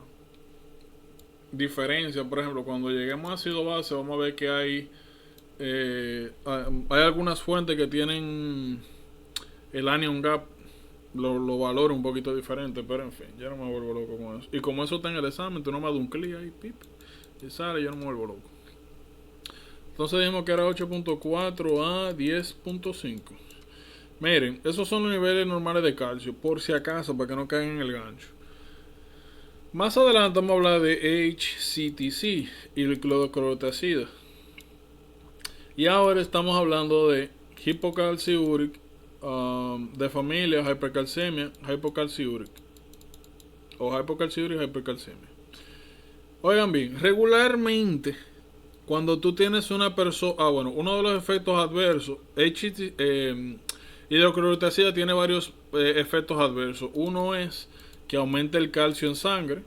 diferencia. Por ejemplo, cuando lleguemos a ácido base, vamos a ver que hay algunas fuentes que tienen el anion gap, lo valoro un poquito diferente, pero en fin, ya no me vuelvo loco con eso. Y como eso está en el examen, tú no me das un clic ahí, pip, y sale, yo no me vuelvo loco. Entonces dijimos que era 8.4 a 10.5. Miren, esos son los niveles normales de calcio, por si acaso, para que no caigan en el gancho. Más adelante vamos a hablar de HCTC y el clorotazida. Y ahora estamos hablando de hipocalciuric, de familia hipercalcemia, hypocalciuric. O hypocalciuric, hipercalcemia. Oigan bien, regularmente, cuando tú tienes una persona... uno de los efectos adversos, hidroclorotazida tiene varios efectos adversos. Uno es que aumenta el calcio en sangre.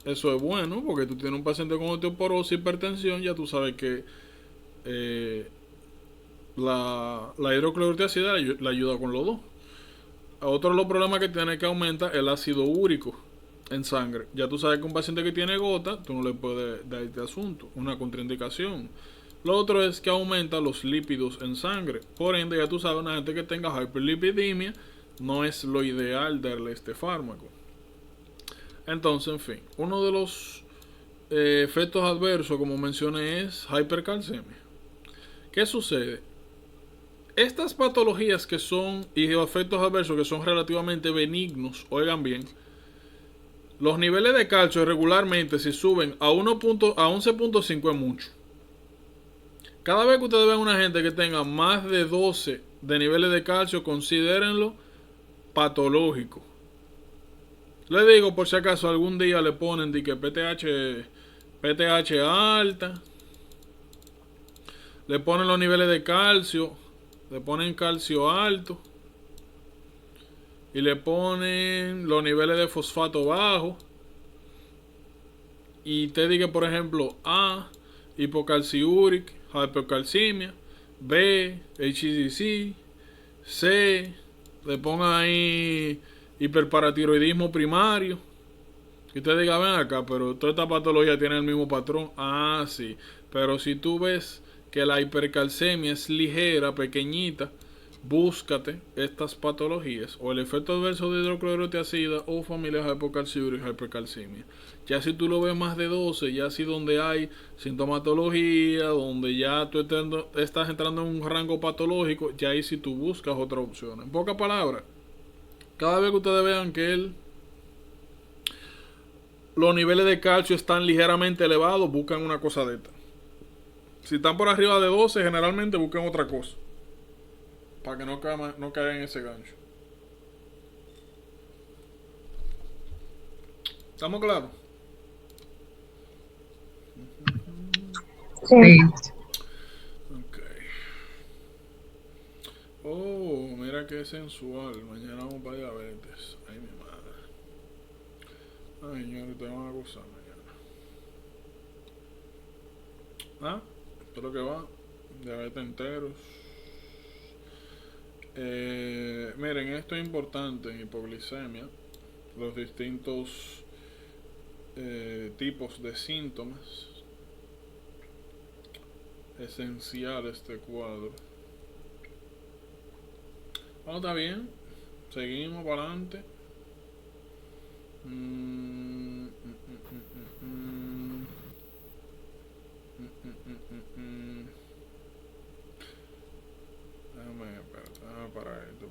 Eso es bueno, porque tú tienes un paciente con osteoporosis, hipertensión, ya tú sabes que la hidroclorotazida le ayuda con los dos. Otro de los problemas que tiene que aumenta el ácido úrico en sangre. Ya tú sabes que un paciente que tiene gota, tú no le puedes dar este asunto, una contraindicación. Lo otro es que aumenta los lípidos en sangre. Por ende, ya tú sabes, una gente que tenga hiperlipidemia no es lo ideal darle este fármaco. Entonces, en fin, uno de los efectos adversos, como mencioné, es hipercalcemia. ¿Qué sucede? Estas patologías que son, y efectos adversos que son relativamente benignos, oigan bien, los niveles de calcio regularmente, si suben a 11.5 es mucho. Cada vez que ustedes vean una gente que tenga más de 12 de niveles de calcio, considérenlo patológico. Le digo, por si acaso algún día le ponen de que PTH alta, le ponen los niveles de calcio, le ponen calcio alto y le ponen los niveles de fosfato bajo, y te diga, por ejemplo, A, hipocalciuric, hipercalcemia, B, HCC, C, le pongan ahí hiperparatiroidismo primario, que usted diga, ven acá, pero toda esta patología tiene el mismo patrón. Ah, sí, pero si tú ves que la hipercalcemia es ligera, pequeñita, búscate estas patologías o el efecto adverso de hidroclorotazida o familia hipocalciuric, hipercalcemia. Ya si tú lo ves más de 12, ya si donde hay sintomatología, donde ya tú estás entrando en un rango patológico, ya ahí si tú buscas otra opción. En pocas palabras, cada vez que ustedes vean que los niveles de calcio están ligeramente elevados, buscan una cosa de esta. Si están por arriba de 12, generalmente buscan otra cosa, para que no caigan en ese gancho. ¿Estamos claros? Sí. Ok. Oh, mira qué sensual. Mañana vamos para diabetes. Ay, mi madre. Ay, señor, te van a acusar mañana. ¿Ah? Esto es lo que va. Diabetes enteros. Miren, esto es importante en hipoglicemia. Los distintos tipos de síntomas esenciales de este cuadro. Bueno, está bien. Seguimos para adelante. Déjame parar esto.